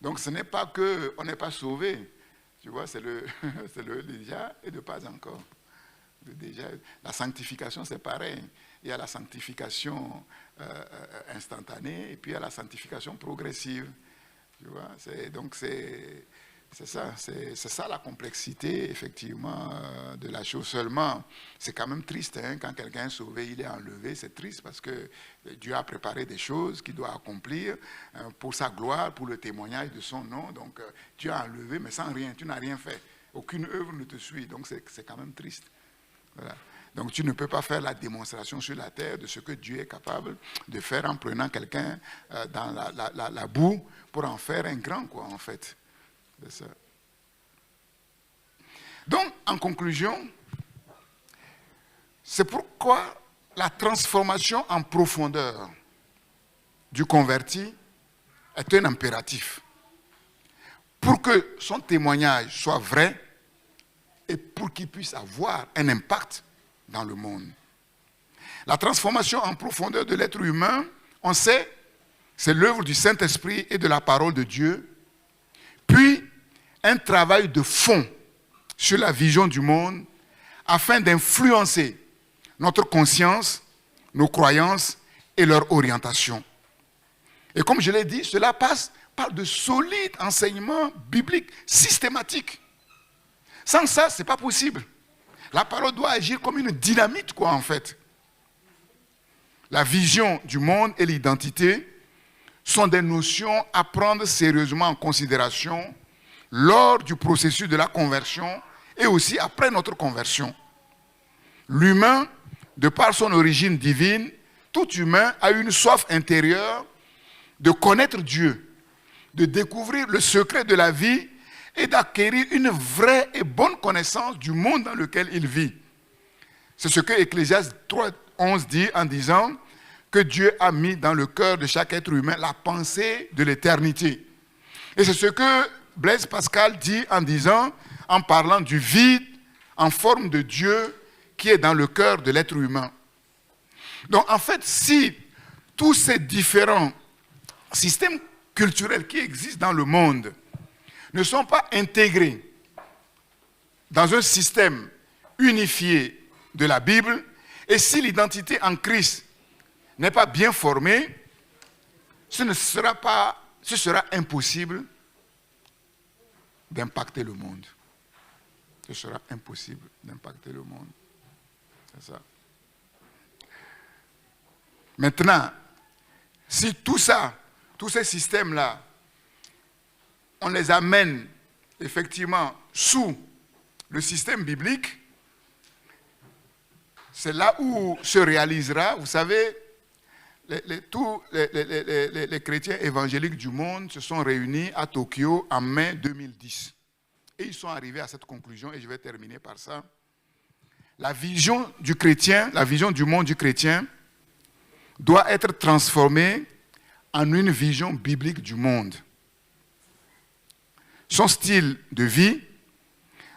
Donc ce n'est pas qu'on n'est pas sauvé. Tu vois, c'est le déjà et de pas encore. Déjà, la sanctification, c'est pareil. Il y a la sanctification instantanée et puis il y a la sanctification progressive. Tu vois, donc c'est ça la complexité, effectivement, de la chose. Seulement, c'est quand même triste, quand quelqu'un est sauvé, il est enlevé, c'est triste parce que Dieu a préparé des choses qu'il doit accomplir pour sa gloire, pour le témoignage de son nom. Donc, Dieu a enlevé, mais sans rien, tu n'as rien fait. Aucune œuvre ne te suit, donc c'est quand même triste. Voilà. Donc, tu ne peux pas faire la démonstration sur la terre de ce que Dieu est capable de faire en prenant quelqu'un dans la boue pour en faire un grand, quoi, en fait. Ça. Donc, en conclusion, c'est pourquoi la transformation en profondeur du converti est un impératif. Pour que son témoignage soit vrai et pour qu'il puisse avoir un impact dans le monde. La transformation en profondeur de l'être humain, on sait, c'est l'œuvre du Saint-Esprit et de la parole de Dieu, puis un travail de fond sur la vision du monde afin d'influencer notre conscience, nos croyances et leur orientation. Et comme je l'ai dit, cela passe par de solides enseignements bibliques systématiques. Sans ça, ce n'est pas possible. La parole doit agir comme une dynamite, quoi, en fait. La vision du monde et l'identité sont des notions à prendre sérieusement en considération lors du processus de la conversion et aussi après notre conversion. L'humain, de par son origine divine, tout humain a une soif intérieure de connaître Dieu, de découvrir le secret de la vie et d'acquérir une vraie et bonne connaissance du monde dans lequel il vit. C'est ce que Ecclésiaste 3:11 dit en disant que Dieu a mis dans le cœur de chaque être humain la pensée de l'éternité. Et c'est ce que Blaise Pascal dit en parlant du vide en forme de Dieu qui est dans le cœur de l'être humain. Donc en fait, si tous ces différents systèmes culturels qui existent dans le monde ne sont pas intégrés dans un système unifié de la Bible, et si l'identité en Christ n'est pas bien formée, ce sera impossible d'impacter le monde. Ce sera impossible d'impacter le monde. C'est ça. Maintenant, si tout ça, tous ces systèmes-là, on les amène effectivement sous le système biblique, c'est là où se réalisera, vous savez, tous les chrétiens évangéliques du monde se sont réunis à Tokyo en mai 2010. Et ils sont arrivés à cette conclusion, et je vais terminer par ça. La vision du chrétien, la vision du monde du chrétien, doit être transformée en une vision biblique du monde. Son style de vie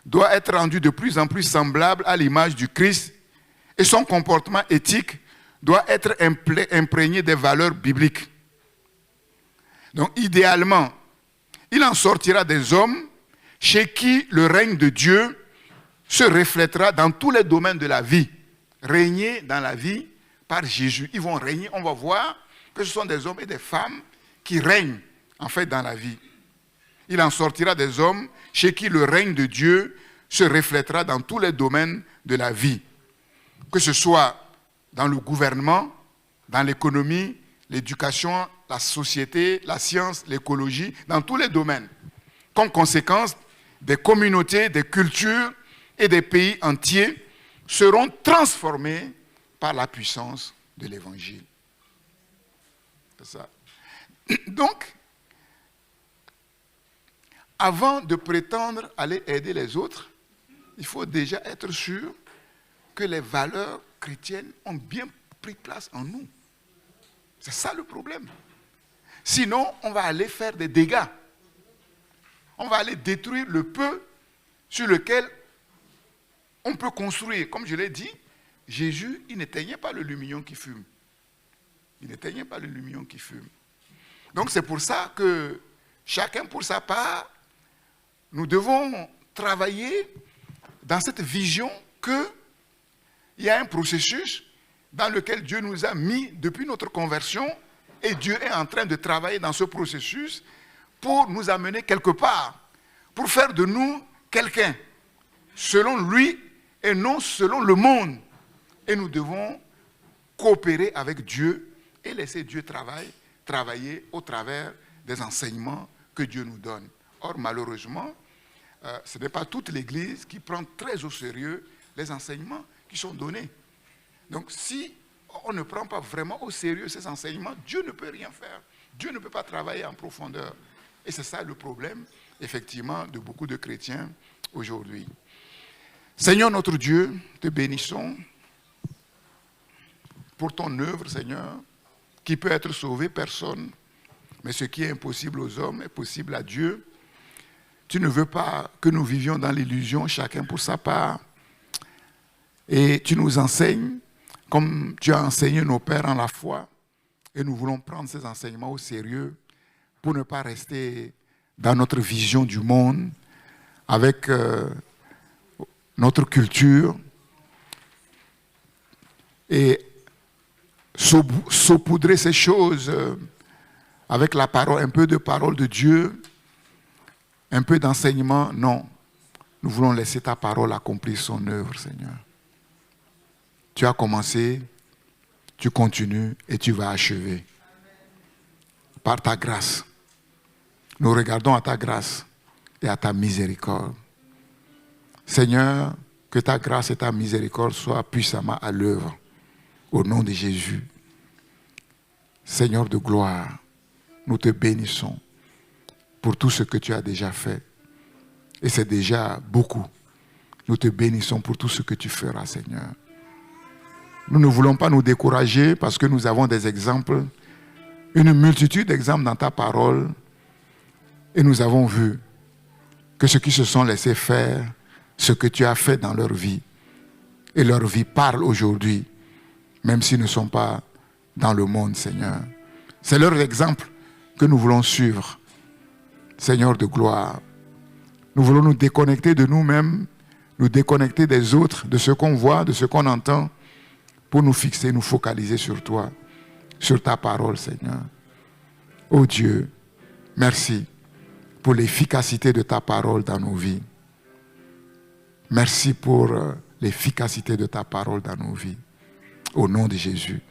doit être rendu de plus en plus semblable à l'image du Christ et son comportement éthique doit être imprégné des valeurs bibliques. Donc, idéalement, il en sortira des hommes chez qui le règne de Dieu se reflètera dans tous les domaines de la vie. Régner dans la vie par Jésus. Ils vont régner, on va voir que ce sont des hommes et des femmes qui règnent en fait dans la vie. Il en sortira des hommes chez qui le règne de Dieu se reflètera dans tous les domaines de la vie. Que ce soit dans le gouvernement, dans l'économie, l'éducation, la société, la science, l'écologie, dans tous les domaines. Comme conséquence, des communautés, des cultures et des pays entiers seront transformés par la puissance de l'Évangile. C'est ça. Donc, avant de prétendre aller aider les autres, il faut déjà être sûr que les valeurs chrétiennes ont bien pris place en nous. C'est ça le problème. Sinon, on va aller faire des dégâts. On va aller détruire le peu sur lequel on peut construire. Comme je l'ai dit, Jésus, il n'éteignait pas le lumignon qui fume. Il n'éteignait pas le lumignon qui fume. Donc c'est pour ça que chacun pour sa part, nous devons travailler dans cette vision qu'il y a un processus dans lequel Dieu nous a mis depuis notre conversion et Dieu est en train de travailler dans ce processus pour nous amener quelque part, pour faire de nous quelqu'un, selon lui et non selon le monde. Et nous devons coopérer avec Dieu et laisser Dieu travailler au travers des enseignements que Dieu nous donne. Or, malheureusement, ce n'est pas toute l'Église qui prend très au sérieux les enseignements qui sont donnés. Donc, si on ne prend pas vraiment au sérieux ces enseignements, Dieu ne peut rien faire. Dieu ne peut pas travailler en profondeur. Et c'est ça le problème, effectivement, de beaucoup de chrétiens aujourd'hui. Seigneur notre Dieu, te bénissons pour ton œuvre, Seigneur, qui peut être sauvé, personne. Mais ce qui est impossible aux hommes est possible à Dieu. Tu ne veux pas que nous vivions dans l'illusion, chacun pour sa part. Et tu nous enseignes, comme tu as enseigné nos pères en la foi. Et nous voulons prendre ces enseignements au sérieux pour ne pas rester dans notre vision du monde, avec notre culture, et saupoudrer ces choses avec la parole, un peu de parole de Dieu, un peu d'enseignement. Non, nous voulons laisser ta parole accomplir son œuvre, Seigneur. Tu as commencé, tu continues et tu vas achever. Par ta grâce. Nous regardons à ta grâce et à ta miséricorde. Seigneur, que ta grâce et ta miséricorde soient puissamment à l'œuvre. Au nom de Jésus. Seigneur de gloire, nous te bénissons pour tout ce que tu as déjà fait. Et c'est déjà beaucoup. Nous te bénissons pour tout ce que tu feras, Seigneur. Nous ne voulons pas nous décourager parce que nous avons des exemples, une multitude d'exemples dans ta parole. Et nous avons vu que ceux qui se sont laissés faire, ce que tu as fait dans leur vie, et leur vie parle aujourd'hui, même s'ils ne sont pas dans le monde, Seigneur. C'est leur exemple que nous voulons suivre, Seigneur de gloire. Nous voulons nous déconnecter de nous-mêmes, nous déconnecter des autres, de ce qu'on voit, de ce qu'on entend, pour nous fixer, nous focaliser sur toi, sur ta parole, Seigneur. Oh Dieu, merci pour l'efficacité de ta parole dans nos vies. Merci pour l'efficacité de ta parole dans nos vies. Au nom de Jésus.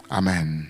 Amen.